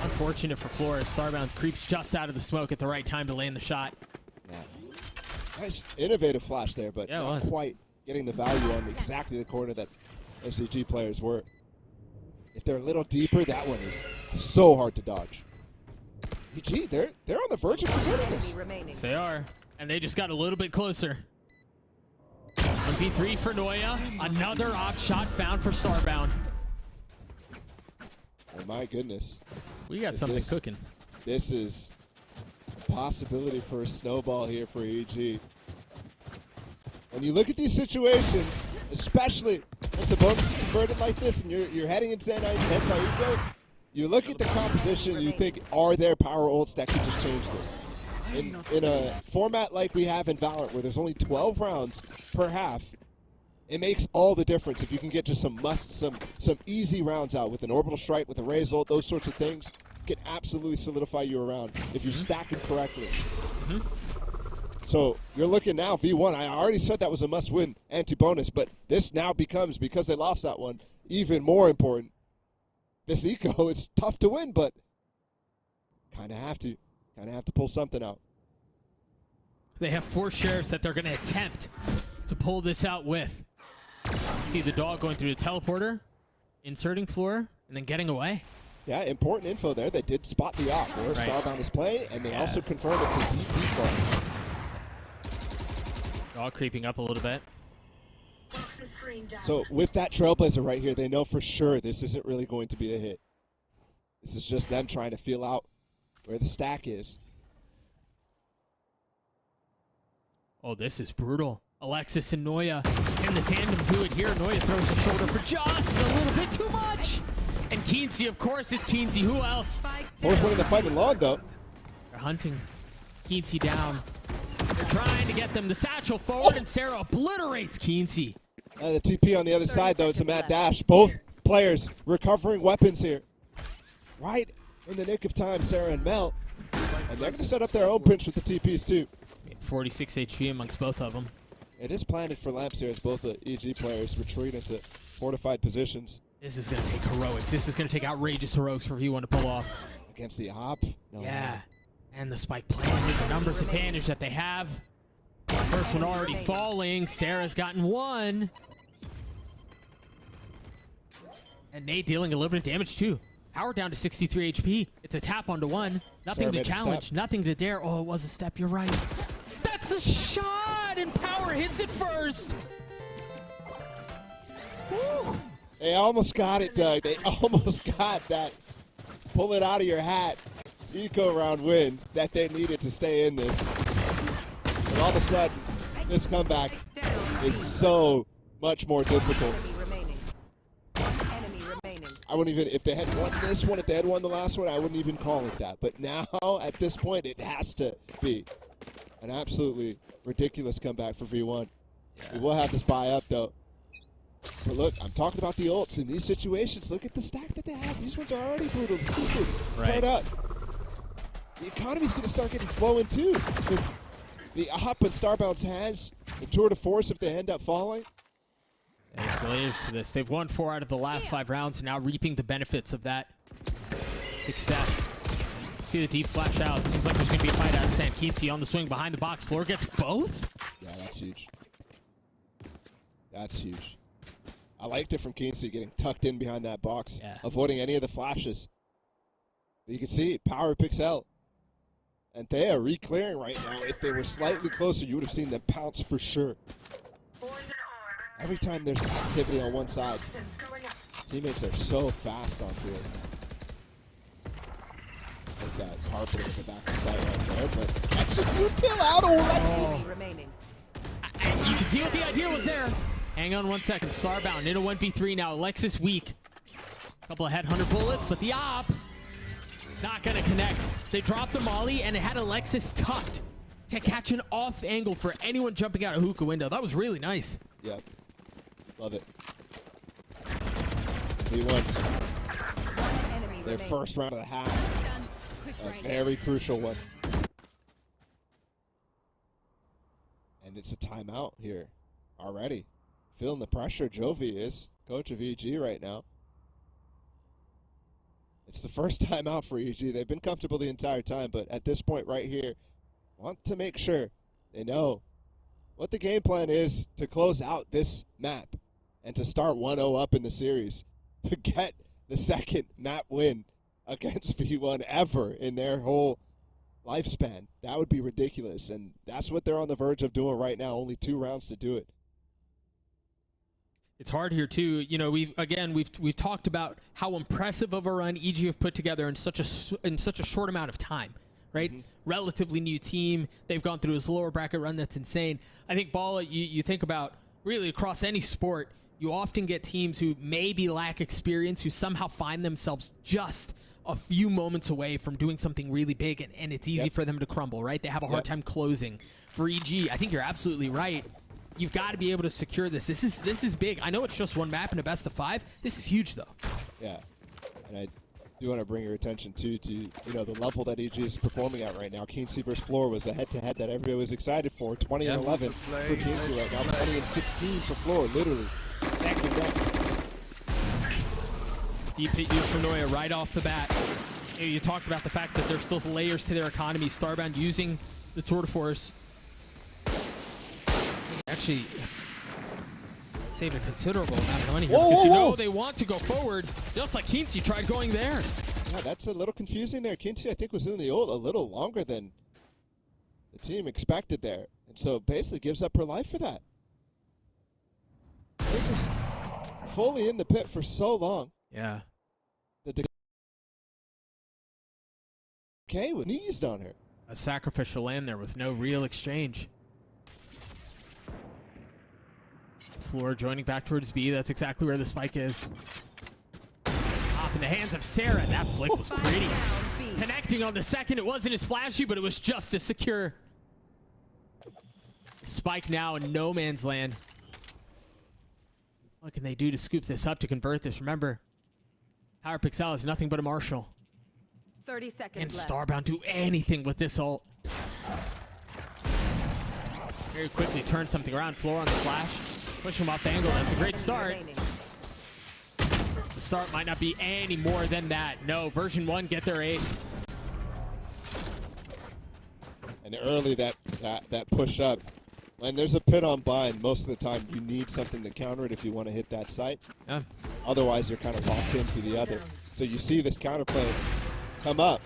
Unfortunate for Floor as Starbound creeps just out of the smoke at the right time to land the shot. Yeah. Nice innovative flash there, but not quite getting the value on exactly the corner that FCG players were. If they're a little deeper, that one is so hard to dodge. EG, they're on the verge of winning this. Yes, they are, and they just got a little bit closer. 1v3 for Noya. Another off shot found for Starbound. Oh my goodness. We got something cooking. This is a possibility for a snowball here for EG. When you look at these situations, especially once a bonus is converted like this and you're heading into anti-eco, you look at the composition and you think, are there power ults that could just change this? In a format like we have in Valorant, where there's only 12 rounds per half, it makes all the difference if you can get just some easy rounds out with an orbital strike, with a raise ult, those sorts of things can absolutely solidify you around if you're stacking correctly. So you're looking now, V1, I already said that was a must-win anti-bonus, but this now becomes, because they lost that one, even more important. This eco, it's tough to win, but kind of have to pull something out. They have 4 sheriffs that they're going to attempt to pull this out with. See the dog going through the teleporter, inserting Floor, and then getting away. Yeah, important info there. They did spot the op where Starbound is playing, and they also confirmed it's a deep default. Dog creeping up a little bit. So with that Trailblazer right here, they know for sure this isn't really going to be a hit. This is just them trying to feel out where the stack is. Oh, this is brutal. Alexis and Noya can the tandem do it here? Noya throws the shoulder for just a little bit too much. And Keensey, of course it's Keensey. Who else? Floor's winning the fight in long, though. They're hunting Keensey down. They're trying to get them the satchel forward, and Sarah obliterates Keensey. The TP on the other side, though, it's a mad dash. Both players recovering weapons here. Right in the nick of time, Sarah and Mel. And they're going to set up their own pinch with the TPs, too. 46 HP amongst both of them. It is planted for lamps here as both the EG players retreat into fortified positions. This is going to take heroics. This is going to take outrageous heroics for V1 to pull off. Against the op? No. Yeah. And the spike planted, the numbers advantage that they have. First one already falling. Sarah's gotten 1. And Nate dealing a little bit of damage too. Power down to 63 HP. It's a tap onto 1. Nothing to challenge, nothing to dare. Oh, it was a step, you're right. That's a shot, and Power hits it first. Woo. They almost got it, Doug. They almost got that. Pull it out of your hat. Eco round win that they needed to stay in this. And all of a sudden, this comeback is so much more difficult. I wouldn't even, if they had won this one, if they had won the last one, I wouldn't even call it that. But now, at this point, it has to be an absolutely ridiculous comeback for V1. We will have this buy up, though. But look, I'm talking about the ults in these situations. Look at the stack that they have. These ones are already brutal. The secrets paired up. The economy's going to start getting flowing, too. The op and Starbounds has the tour de force if they end up falling. And delays for this. They've won 4 out of the last 5 rounds, and now reaping the benefits of that success. See the deep flash out. Seems like there's going to be a fight out of San Keatsy on the swing behind the box. Floor gets both. Yeah, that's huge. That's huge. I liked it from Keatsy getting tucked in behind that box, avoiding any of the flashes. But you can see Power picks out. And they are re-clearing right now. If they were slightly closer, you would have seen them pounce for sure. Every time there's activity on one side, teammates are so fast onto it. There's that Power putting at the back of sight right there, but catches you till out. Alexis. You can see what the idea was there. Hang on 1 second. Starbound in a 1v3 now. Alexis weak. Couple of headhunter bullets, but the op not gonna connect. They dropped the molly and it had Alexis tucked to catch an off angle for anyone jumping out a hookah window. That was really nice. Yep. Love it. V1. Their first round of the half. A very crucial one. And it's a timeout here already. Feeling the pressure. Jovi is coach of EG right now. It's the first time out for EG. They've been comfortable the entire time, but at this point right here, want to make sure they know what the game plan is to close out this map and to start 1-0 up in the series to get the second map win against V1 ever in their whole lifespan. That would be ridiculous, and that's what they're on the verge of doing right now. Only 2 rounds to do it. It's hard here too. You know, we've talked about how impressive of a run EG have put together in such a short amount of time, right? Relatively new team. They've gone through this lower bracket run that's insane. I think Bala, you think about really across any sport, you often get teams who maybe lack experience who somehow find themselves just a few moments away from doing something really big, and it's easy for them to crumble, right? They have a hard time closing. For EG, I think you're absolutely right. You've got to be able to secure this. This is big. I know it's just one map in a best of 5. This is huge, though. Yeah, and I do want to bring your attention too to the level that EG is performing at right now. Keatsy versus Floor was a head-to-head that everybody was excited for. 20 and 11 for Keatsy right now. 20 and 16 for Floor, literally neck and neck. Deep hit used for Noya right off the bat. You talked about the fact that there's still layers to their economy. Starbound using the Tour de Force. Actually, save a considerable amount of money here because you know they want to go forward, just like Keatsy tried going there. Yeah, that's a little confusing there. Keatsy, I think, was in the ult a little longer than the team expected there, and so basically gives up her life for that. They're just fully in the pit for so long. Yeah. The decay with knees down here. A sacrificial lamb there with no real exchange. Floor joining back towards B. That's exactly where the spike is. Up in the hands of Sarah. That flick was pretty. Connecting on the second. It wasn't as flashy, but it was just as secure. Spike now in no man's land. What can they do to scoop this up to convert this? Remember, Power Pixel is nothing but a marshal. 30 seconds And left. Starbound do anything with this ult. Very quickly turn something around. Floor on the flash. Push him off the angle. That's a great start. The start might not be any more than that. No, version 1 get their 8th. And early that push up. When there's a pit on bind, most of the time you need something to counter it if you want to hit that site. Yeah. Otherwise, you're kind of locked into the other. So you see this counterplay come up,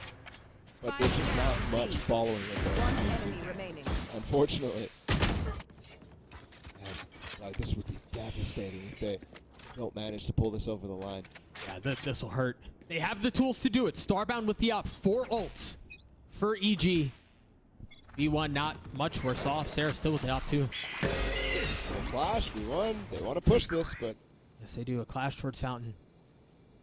but there's just not much following it. Unfortunately. Like, this would be devastating if they don't manage to pull this over the line. Yeah, this will hurt. They have the tools to do it. Starbound with the up. 4 ults for EG. V1 not much worse off. Sarah still with the op too. Flash, V1, they want to push this, but... Yes, they do. A clash towards Fountain.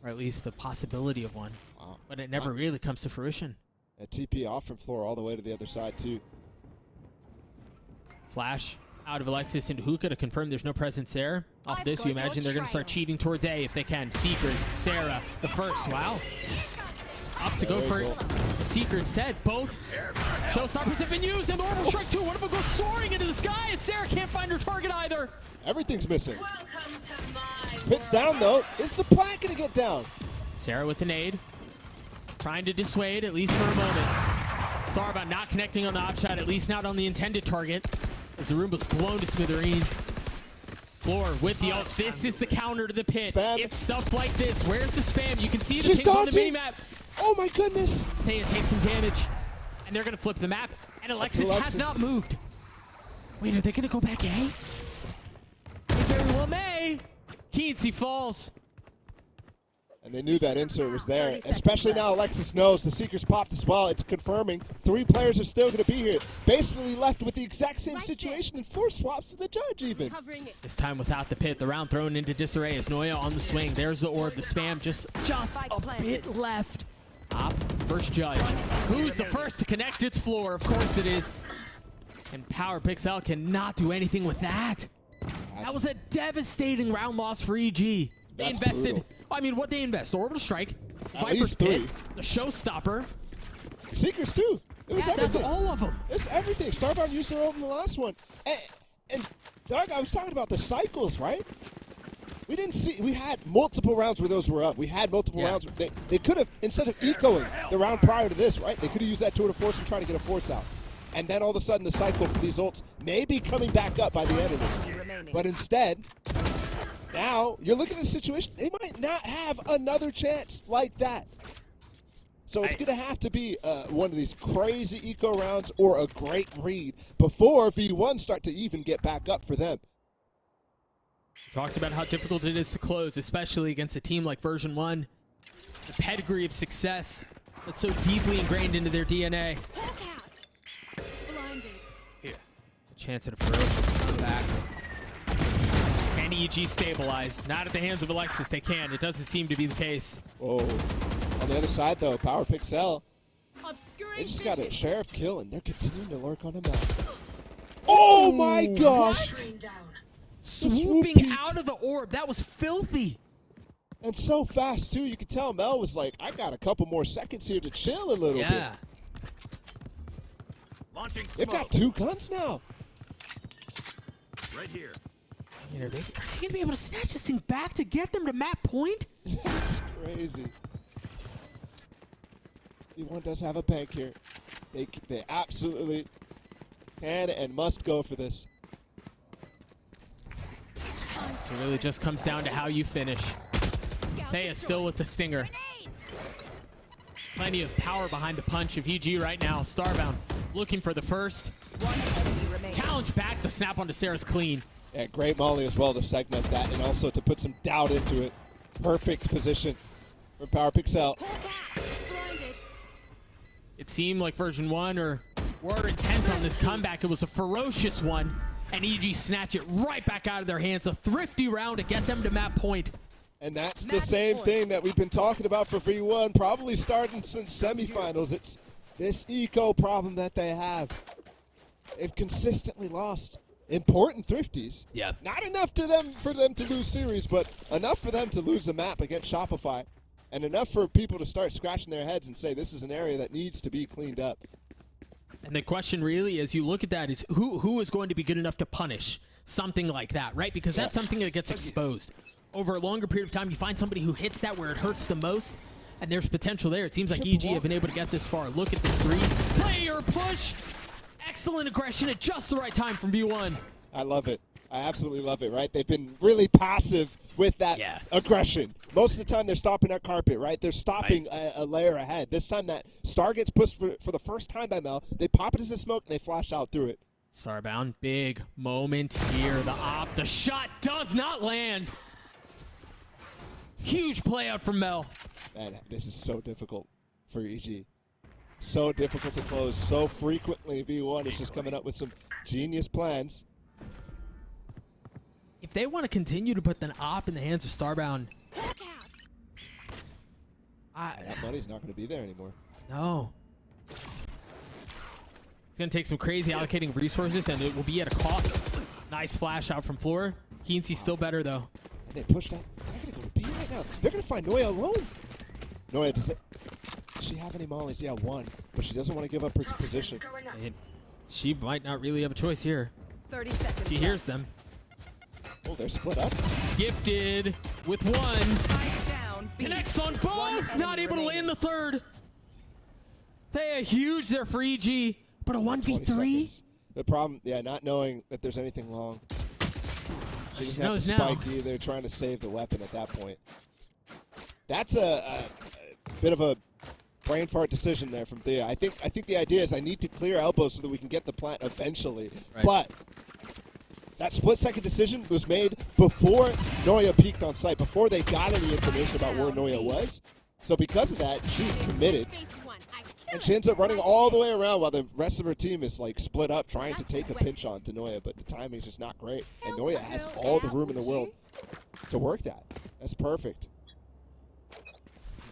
Or at least the possibility of one. Wow. But it never really comes to fruition. A TP off from Floor all the way to the other side, too. Flash out of Alexis into Hookah to confirm there's no presence there. Off this, you imagine they're going to start cheating towards A if they can. Seekers, Sarah, the first. Wow. Opts to go for it. The Seeker instead. Both showstoppers have been used, and the orbital strike too. One of them goes soaring into the sky, and Sarah can't find her target either. Everything's missing. Pits down, though. Is the plant going to get down? Sarah with the nade. Trying to dissuade, at least for a moment. Starbound not connecting on the op shot, at least not on the intended target. As the room was blown to smithereens. Floor with the ult. This is the counter to the pit. Spam. It's stuff like this. Where's the spam? You can see the She's pings on the dodging. minimap. Oh my goodness. Thea takes some damage. And they're going to flip the map. And Alexis has not moved. Wait, are they going to go back A? They very well may. Keensey falls. And they knew that insert was there. 30 seconds Especially left. now Alexis knows the Seeker's popped as well. It's confirming 3 players are still going to be here. Basically left with the exact same situation and 4 swaps to the judge even. Covering it. This time without the pit. The round thrown into disarray as Noya on the swing. There's the orb. The spam just a bit left. Op first judge. Who's the first to connect its floor? Of course it is. And Power Pixel cannot do anything with that. That was a devastating round loss for EG. They That's invested. brutal. I mean, what they invest? Orbital Strike, At Viper's least Pit, 3. the Showstopper. Seekers too. It was Yeah, that's everything. all of them. It's everything. Starbound used their ult in the last one. And Doug, I was talking about the cycles, right? We didn't see. We had multiple rounds where those were up. We had multiple rounds. They could have, instead of ecoing the round prior to this, right? They could have used that tour de force and try to get a force out. And then all of a sudden the cycle for these ults may be coming back up by the end of this. Remaining. But instead, now you're looking at a situation, they might not have another chance like that. So it's going to have to be one of these crazy eco rounds or a great read before V1 start to even get back up for them. Talked about how difficult it is to close, especially against a team like Version1. The pedigree of success that's so deeply ingrained into their DNA. Blinded. Chance at a ferocious comeback. Can EG stabilize? Not at the hands of Alexis. They can. It doesn't seem to be the case. Oh, on the other side though, Power Pixel, Obscuring they just got a vision. sheriff kill and they're continuing to lurk on the map. Oh my gosh! Down. Swooping swooping. out of the orb. That was filthy. And so fast too, you could tell Mel was like, I got a couple more seconds here to chill a little Yeah. bit. Launching They've smoke. got 2 guns now. Right here. You know, are they going to be able to snatch this thing back to get them to map point? That's crazy. V1 does have a bank here. They absolutely can and must go for this. So it really just comes down to how you finish. Thea still with the stinger. Plenty of power behind the punch of EG right now. Starbound looking for the first. One enemy remaining. Challenge back. The snap onto Sarah's clean. Yeah, great Molly as well to segment that and also to put some doubt into it. Perfect position for Power Pixel. Blinded. It seemed like Version1 were intent on this comeback. It was a ferocious one. And EG snatch it right back out of their hands. A thrifty round to get them to map point. And that's the same thing that we've been talking about for V1, probably starting since semifinals. It's this eco problem that they have. They've consistently lost important thrifties. Yeah. Not enough for them to lose series, but enough for them to lose a map against Shopify. And enough for people to start scratching their heads and say this is an area that needs to be cleaned up. And the question really, as you look at that, is who is going to be good enough to punish something like that, right? Because that's something that gets exposed. Over a longer period of time, you find somebody who hits that where it hurts the most, and there's potential there. It seems like EG have been able to get this far. Look at this 3-player push. Excellent aggression at just the right time from V1. I love it. I absolutely love it, right? They've been really passive with that aggression. Most of the time, they're stopping that carpet, right? They're stopping a layer ahead. This time, that star gets pushed for the first time by Mel. They pop it as a smoke, and they flash out through it. Starbound, big moment here. The shot does not land. Huge play out from Mel. Man, this is so difficult for EG. So difficult to close so frequently. V1 is just coming up with some genius plans. If they want to continue to put the op in the hands of Starbound, That money's not going to be there anymore. no. It's going to take some crazy allocating of resources, and it will be at a cost. Nice flash out from Floor. Keensey's still better, though. And they pushed out. They're going to go to B right now. They're going to find Noya alone. Noya, does she have any mollies? Yeah, 1. But she doesn't want to give up her position. She might not really have a choice here. 30 seconds. She hears them. Oh, they're split up. Gifted with ones. Down. B. Connects on both. Not able to land the third. They are huge there for EG, but a 20 1v3? seconds. The problem, yeah, not knowing that there's anything wrong. She Just doesn't have knows the now. spike either, trying to save the weapon at that point. That's a bit of a brain fart decision there from Thea. I think the idea is I need to clear elbows so that we can get the plant eventually. Right. But that split-second decision was made before Noya peeked on site, before they got any information about where Noya was. So because of that, she's committed. And she ends up running all the way around while the rest of her team is like split up trying to take a pinch on to Noya, but the timing's just not great. And Noya has all the room in the world to work that. That's perfect.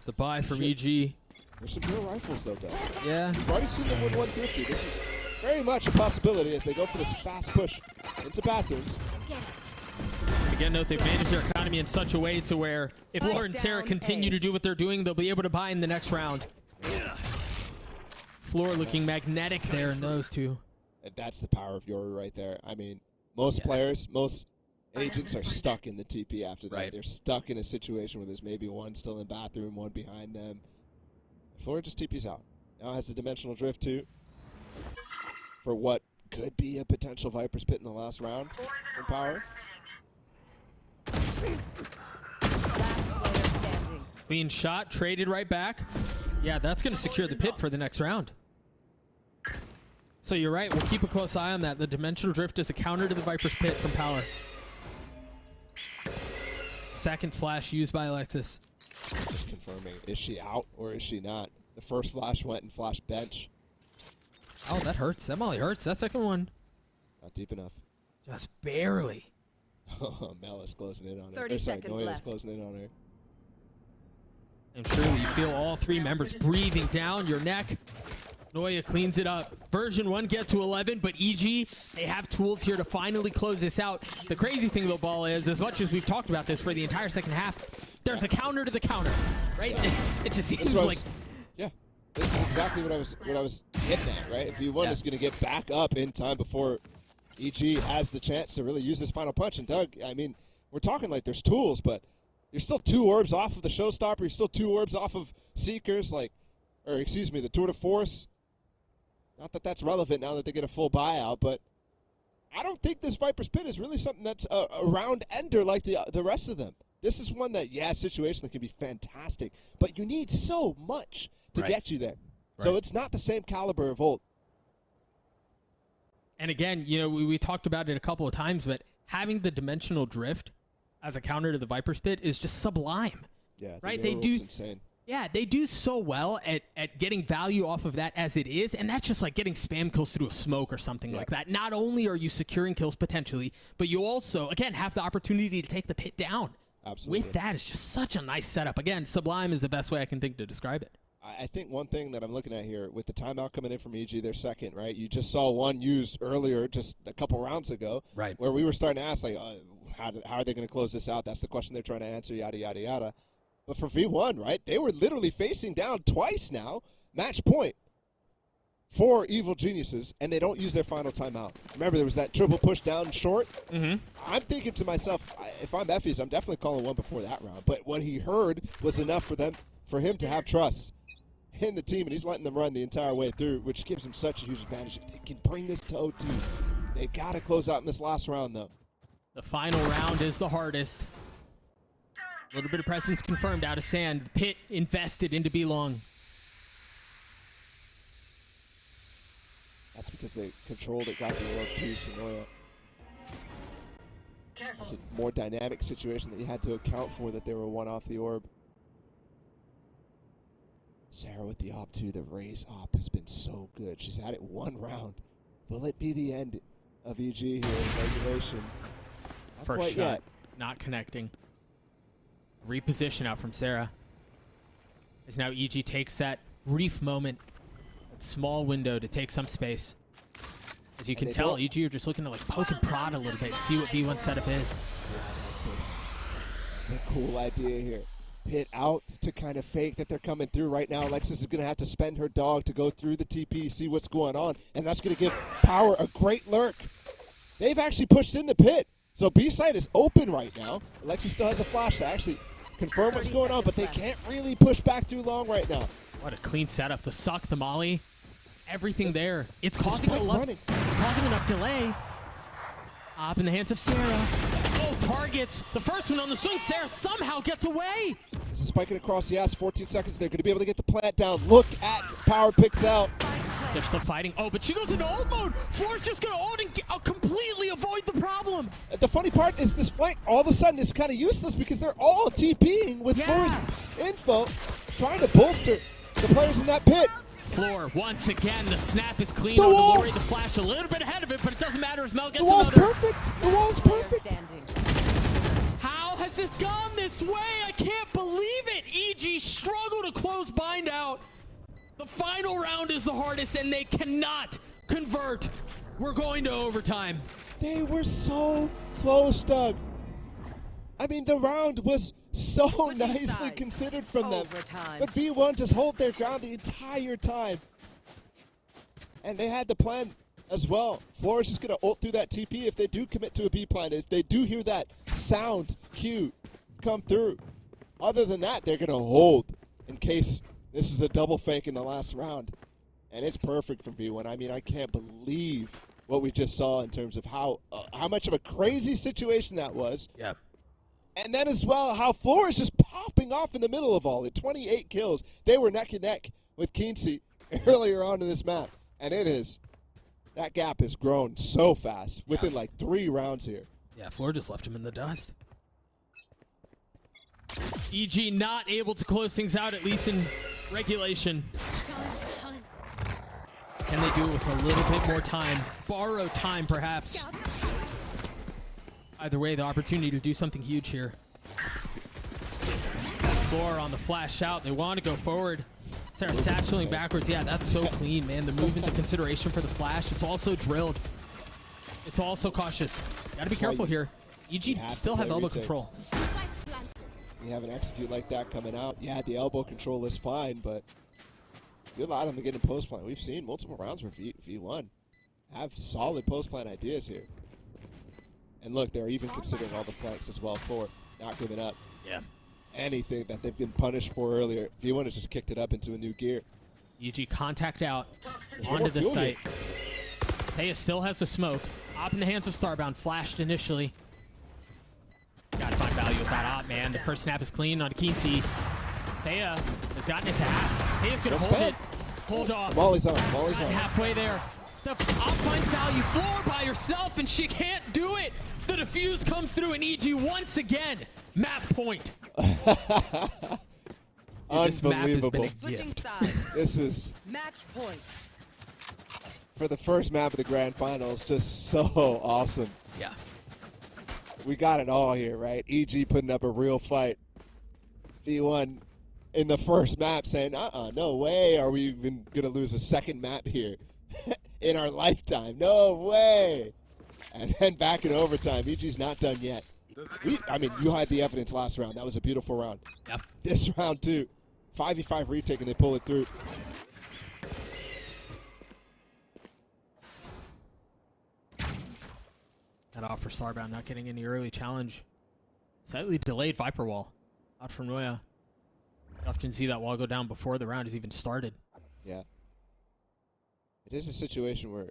The buy from EG. There's some real rifles though, Doug. Yeah. We've already seen them win 150. This is very much a possibility as they go for this fast push into bathrooms. Again, note they've managed their economy in such a way to where if Spike Laura and Sarah down continue A. to do what they're doing, they'll be able to buy in the next round. Floor looking magnetic there in those two. And that's the power of Yoru right there. I mean, most players, most agents are stuck in the TP after that. Right. They're stuck in a situation where there's maybe one still in bathroom, one behind them. Flora just TP's out. Now has the dimensional drift too for what could be a potential Viper's Pit in the last round in power. Clean shot, traded right back. Yeah, that's going to secure the pit for the next round. So you're right. We'll keep a close eye on that. The dimensional drift is a counter to the Viper's Pit from Power. Second flash used by Alexis. Just confirming, is she out or is she not? The first flash went and flashed bench. Oh, that hurts. That molly hurts. That second one. Not deep enough. Just barely. Mel is closing in on her. 30 seconds Noya is left. closing in on her. And truly, you feel all three members breathing down your neck. Noya cleans it up. Version1 get to 11, but EG, they have tools here to finally close this out. The crazy thing, though, Ball, is as much as we've talked about this for the entire second half, there's a counter to the counter, right? It just seems like... Yeah, this is exactly what I was getting at, right? If V1 is going to get back up in time before EG has the chance to really use this final punch. And Doug, I mean, we're talking like there's tools, but you're still 2 orbs off of the showstopper. You're still 2 orbs off of Seekers, like, or excuse me, the Tour de Force. Not that that's relevant now that they get a full buyout, but I don't think this Viper's Pit is really something that's a round ender like the rest of them. This is one that, yeah, situationally can be fantastic, but you need so much to get you there. So it's not the same caliber of ult. And again, you know, we talked about it a couple of times, but having the dimensional drift as a counter to the Viper's Pit is just sublime. Yeah, right? the They Yoru do. ult's insane. Yeah, they do so well at getting value off of that as it is, and that's just like getting spam kills through a smoke or something like that. Not only are you securing kills potentially, but you also, again, have the opportunity to take the pit down. Absolutely. With that, it's just such a nice setup. Again, sublime is the best way I can think to describe it. I think one thing that I'm looking at here, with the timeout coming in from EG, they're second, right? You just saw one used earlier, just a couple rounds ago, Right. where we were starting to ask, like, how are they going to close this out? That's the question they're trying to answer, yada, yada, yada. But for V1, right, they were literally facing down twice now, match point, for Evil Geniuses, and they don't use their final timeout. Remember, there was that triple push down short? Mm-hmm. I'm thinking to myself, if I'm Effie's, I'm definitely calling one before that round. But what he heard was enough for him to have trust in the team, and he's letting them run the entire way through, which gives him such a huge advantage. If they can bring this to OT, they got to close out in this last round, though. The final round is the hardest. A little bit of presence confirmed out of sand. The pit invested into Belong. That's because they controlled it, got the orb too, Sonoya. It's a more dynamic situation that you had to account for, that they were one off the orb. Sarah with the op too. The raise op has been so good. She's had it one round. Will it be the end of EG here in regulation? Not First quite shot, yet. not connecting. Reposition out from Sarah. As now EG takes that brief moment, that small window to take some space. As you can they tell, don't- EG are just looking to like poke and prod a little bit, see what V1 setup is. It's a cool idea here. Pit out to kind of fake that they're coming through right now. Alexis is going to have to spend her dog to go through the TP, see what's going on, and that's going to give Power a great lurk. They've actually pushed in the pit, so B side is open right now. Alexis still has a flash to actually confirm what's going on, but they can't really push back through long right now. What a clean setup. The suck, the molly, everything there. It's causing running. It's causing enough delay. Up in the hands of Sarah. Oh, targets. The first one on the swing. Sarah somehow gets away. This is spiking across the ass. 14 seconds. They're going to be able to get the plant down. Look at Power picks out. They're still fighting. Oh, but she goes into ult mode. Floor's just going to ult and completely avoid the problem. The funny part is this flank all of a sudden is kind of useless because they're all TPing with Floor's info, trying to bolster the players in that pit. Floor, once again, the snap is clean The on wall. the The flash a little bit ahead of it, but it doesn't matter as Mel gets The wall's another. perfect. The wall's perfect. Standing. How has this gone this way? I can't believe it. EG struggle to close bind out. The final round is the hardest, and they cannot convert. We're going to overtime. They were so close, Doug. I mean, the round was so nicely sides. considered from them. Overtime. But V1 just hold their ground the entire time. And they had the plan as well. Floor is just going to ult through that TP if they do commit to a B plan. If they do hear that sound cue come through. Other than that, they're going to hold in case this is a double fake in the last round. And it's perfect for V1. I mean, I can't believe what we just saw in terms of how much of a crazy situation that was. Yeah. And then as well, how Floor is just popping off in the middle of all it. 28 kills. They were neck and neck with Kinsey earlier on in this map. And that gap has grown so fast within like 3 rounds here. Yeah, Floor just left him in the dust. EG not able to close things out, at least in regulation. Can they do it with a little bit more time? Borrow time, perhaps. Either way, the opportunity to do something huge here. Floor on the flash out. They want to go forward. Sarah satcheling backwards. Yeah, that's so clean, man. The movement, the consideration for the flash. It's also drilled. It's also cautious. Got to be careful here. EG still have elbow control. You have an execute like that coming out. Yeah, the elbow control is fine, but you allow them to get in post plan. We've seen multiple rounds where V1 have solid post plan ideas here. And look, they're even considering all the flanks as well for not giving up. Yeah. Anything that they've been punished for earlier. V1 has just kicked it up into a new gear. EG contact out onto the site. Taya still has the smoke. Op in the hands of Starbound. Flashed initially. Gotta find value with that op, man. The first snap is clean on Kinsey. Taya has gotten it to half. Taya's gonna hold it. Hold off. Molly's on. Molly's on. Halfway there. The op finds value. Floor by herself, and she can't do it. The defuse comes through, and EG once again. Map point. This map has been Unbelievable. a Switching gift. sides. This is, Match point. for the first map of the Grand Finals, just so awesome. Yeah. We got it all here, right? EG putting up a real fight. V1 in the first map saying, no way are we even going to lose a second map here in our lifetime. No way. And then back in overtime, EG's not done yet. I mean, you had the evidence last round. That was a beautiful round. Yep. This round, too. 5v5 retake, and they pull it through. That off for Starbound, not getting any early challenge. Slightly delayed Viper wall out from Noya. Often see that wall go down before the round has even started. Yeah. It is a situation where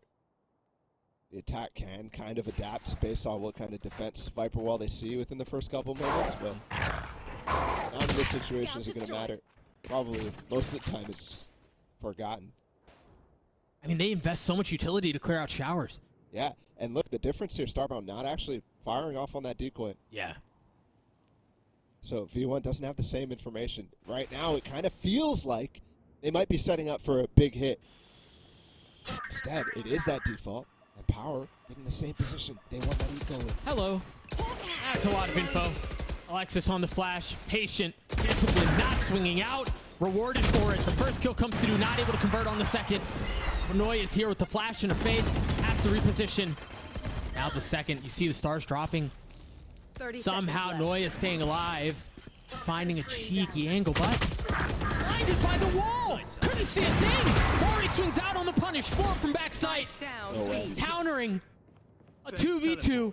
the attack can kind of adapt based on what kind of defense Viper wall they see within the first couple moments, but now in this situation, is it going to matter? Probably most of the time it's just forgotten. I mean, they invest so much utility to clear out showers. Yeah, and look, the difference here, Starbound not actually firing off on that decoy. Yeah. So V1 doesn't have the same information. Right now, it kind of feels like they might be setting up for a big hit. Instead, it is that default, and Power getting the same position. They want that eco with. Hello. That's a lot of info. Alexis on the flash, patient, disciplined, not swinging out, rewarded for it. The first kill comes through, not able to convert on the second. Noya is here with the flash in her face, has to reposition. Now the second, you see the stars dropping. 30 Somehow seconds left. Noya staying alive, finding a cheeky angle, but blinded by the wall. Couldn't see a thing. Mori swings out on the punish, Floor from backside, Down. No way. countering a 2v2.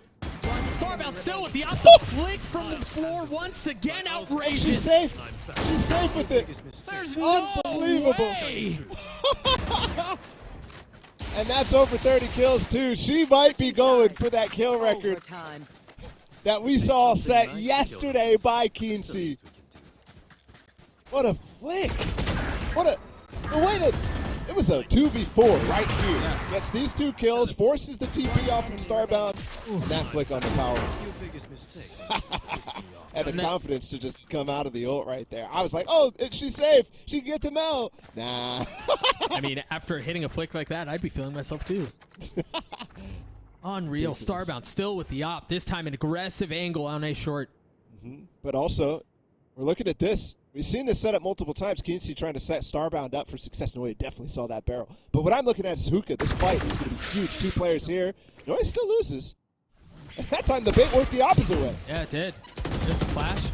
Starbound still with the op, the flick from the floor once again, outrageous. She's safe. She's safe with it. There's no Unbelievable. way. And that's over 30 kills too. She might be going for that kill record Overtime. that we saw set yesterday by Kinsey. What a flick. The way that it was a 2v4 right here. Gets these 2 kills, forces the TP off from Starbound. And that flick on the power. And the confidence to just come out of the ult right there. I was like, oh, she's safe. She can get to Mel. Nah. I mean, after hitting a flick like that, I'd be feeling myself too. Unreal. Starbound still with the op, this time an aggressive angle on a short. But also, we're looking at this. We've seen this setup multiple times. Kinsey trying to set Starbound up for success. Noe definitely saw that barrel. But what I'm looking at is Hookah. This fight is going to be huge. 2 players here. Noe still loses. That time the bait worked the opposite way. Yeah, it did. Just a flash.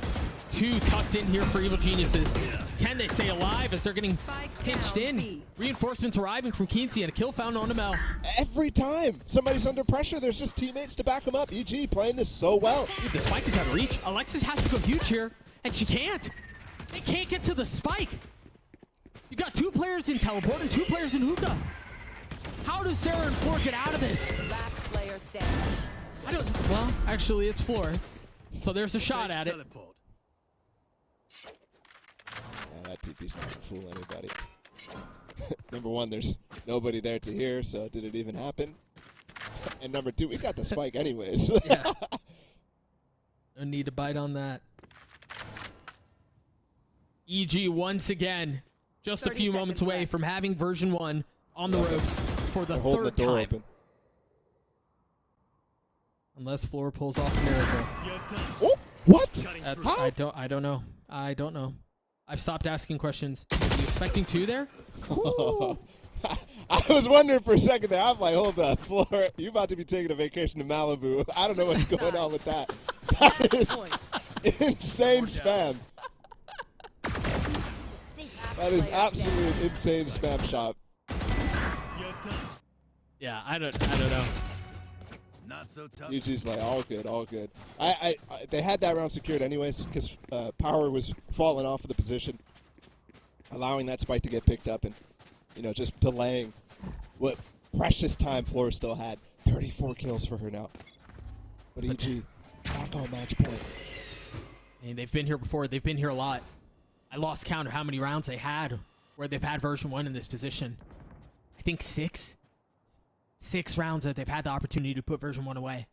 2 tucked in here for Evil Geniuses. Can they stay alive as they're getting pinched in? Reinforcements arriving from Kinsey and a kill found on Mel. Every time somebody's under pressure, there's just teammates to back them up. EG playing this so well. Dude, the spike is out of reach. Alexis has to go huge here, and she can't. They can't get to the spike. You got 2 players in teleport and 2 players in hookah. How does Sarah and Floor get out of this? Last player standing. I don't. Well, actually, it's Floor. So there's a shot at it. Yeah, that TP's not gonna fool anybody. Number 1, there's nobody there to hear, so did it even happen? And number 2, we got the spike anyways. Yeah. No need to bite on that. EG once again, just a few moments away from having version 1 on the ropes for the They're holding 3rd the door time. open. Unless Floor pulls off a miracle. Oh, what? How? I don't know. I don't know. I've stopped asking questions. Are you expecting 2 there? Ooh. I was wondering for a second there. I'm like, hold up, Floor, you about to be taking a vacation to Malibu. I don't know what's going on with that. That is insane spam. That is absolutely an insane spam shot. Yeah, I don't know. Not so tough. UG's like, all good, all good. They had that round secured anyways because Power was falling off of the position, allowing that spike to get picked up and, just delaying what precious time Floor still had. 34 kills for her now. But EG, back on match point. I mean, they've been here before. They've been here a lot. I lost count of how many rounds they had where they've had version 1 in this position. I think 6. 6 rounds that they've had the opportunity to put version 1 away.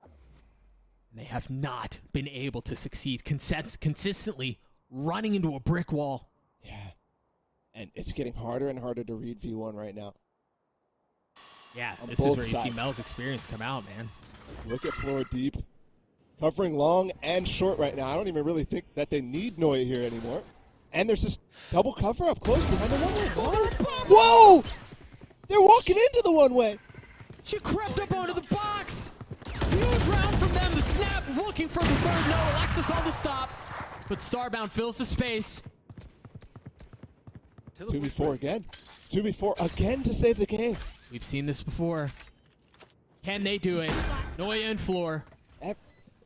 And they have not been able to succeed consistently running into a brick wall. Yeah. And it's getting harder and harder to read V1 right now. Yeah, On this is both where you see sides. Mel's experience come out, man. Look at Floor deep. Covering long and short right now. I don't even really think that they need Noe here anymore. And there's this double cover up close behind the one-way. Whoa! They're walking into the one-way. She crept up onto the box. Huge round from them. The snap looking for the 3rd. No, Alexis on the stop. But Starbound fills the space. 2v4 again. 2v4 again to save the game. We've seen this before. Can they do it? Noya and Floor.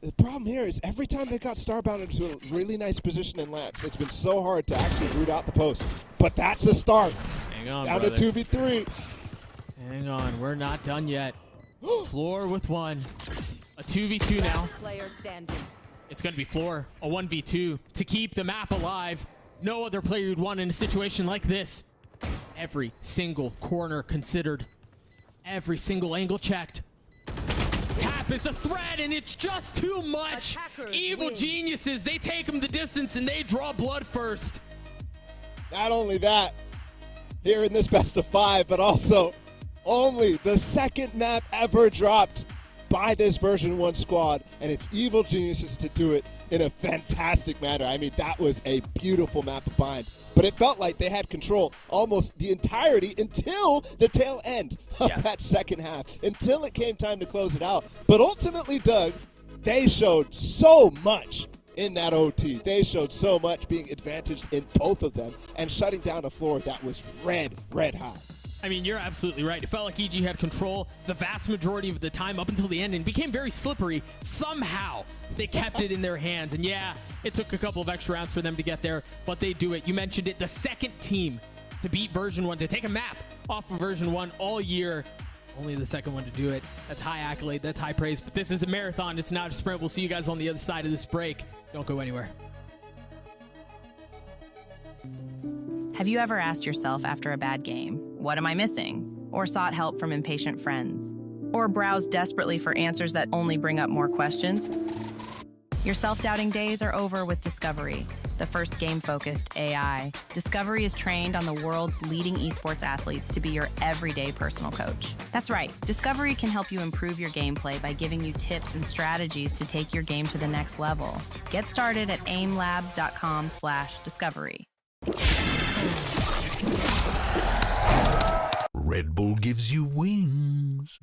The problem here is every time they got Starbound into a really nice position in laps, it's been so hard to actually root out the post. But that's a start. Hang on, Down brother. to 2v3. Hang on, we're not done yet. Floor with 1. A 2v2 now. Player standing. It's going to be Floor. A 1v2 to keep the map alive. No other player you'd want in a situation like this. Every single corner considered. Every single angle checked. Tap is a threat, and it's just too much. Attackers Evil win. Geniuses, they take them the distance, and they draw blood first. Not only that, here in this best of 5, but also only the 2nd map ever dropped by this version 1 squad, and it's Evil Geniuses to do it in a fantastic manner. I mean, that was a beautiful map of bind, but it felt like they had control almost the entirety until the tail end of that 2nd half, until it came time to close it out. But ultimately, Doug, they showed so much in that OT. They showed so much being advantaged in both of them and shutting down a Floor that was red hot. I mean, you're absolutely right. It felt like EG had control the vast majority of the time up until the end and became very slippery. Somehow, they kept it in their hands. And yeah, it took a couple of extra rounds for them to get there, but they do it. You mentioned it, the second team to beat Version 1, to take a map off of Version 1 all year. Only the second one to do it. That's high accolade, that's high praise. But this is a marathon, it's not a sprint. We'll see you guys on the other side of this break. Don't go anywhere. Have you ever asked yourself after a bad game, what am I missing? Or sought help from impatient friends? Or browsed desperately for answers that only bring up more questions? Your self-doubting days are over with Discovery, the first game-focused AI. Discovery is trained on the world's leading esports athletes to be your everyday personal coach. That's right, Discovery can help you improve your gameplay by giving you tips and strategies to take your game to the next level. Get started at aimlabs.com/discovery. Red Bull gives you wings.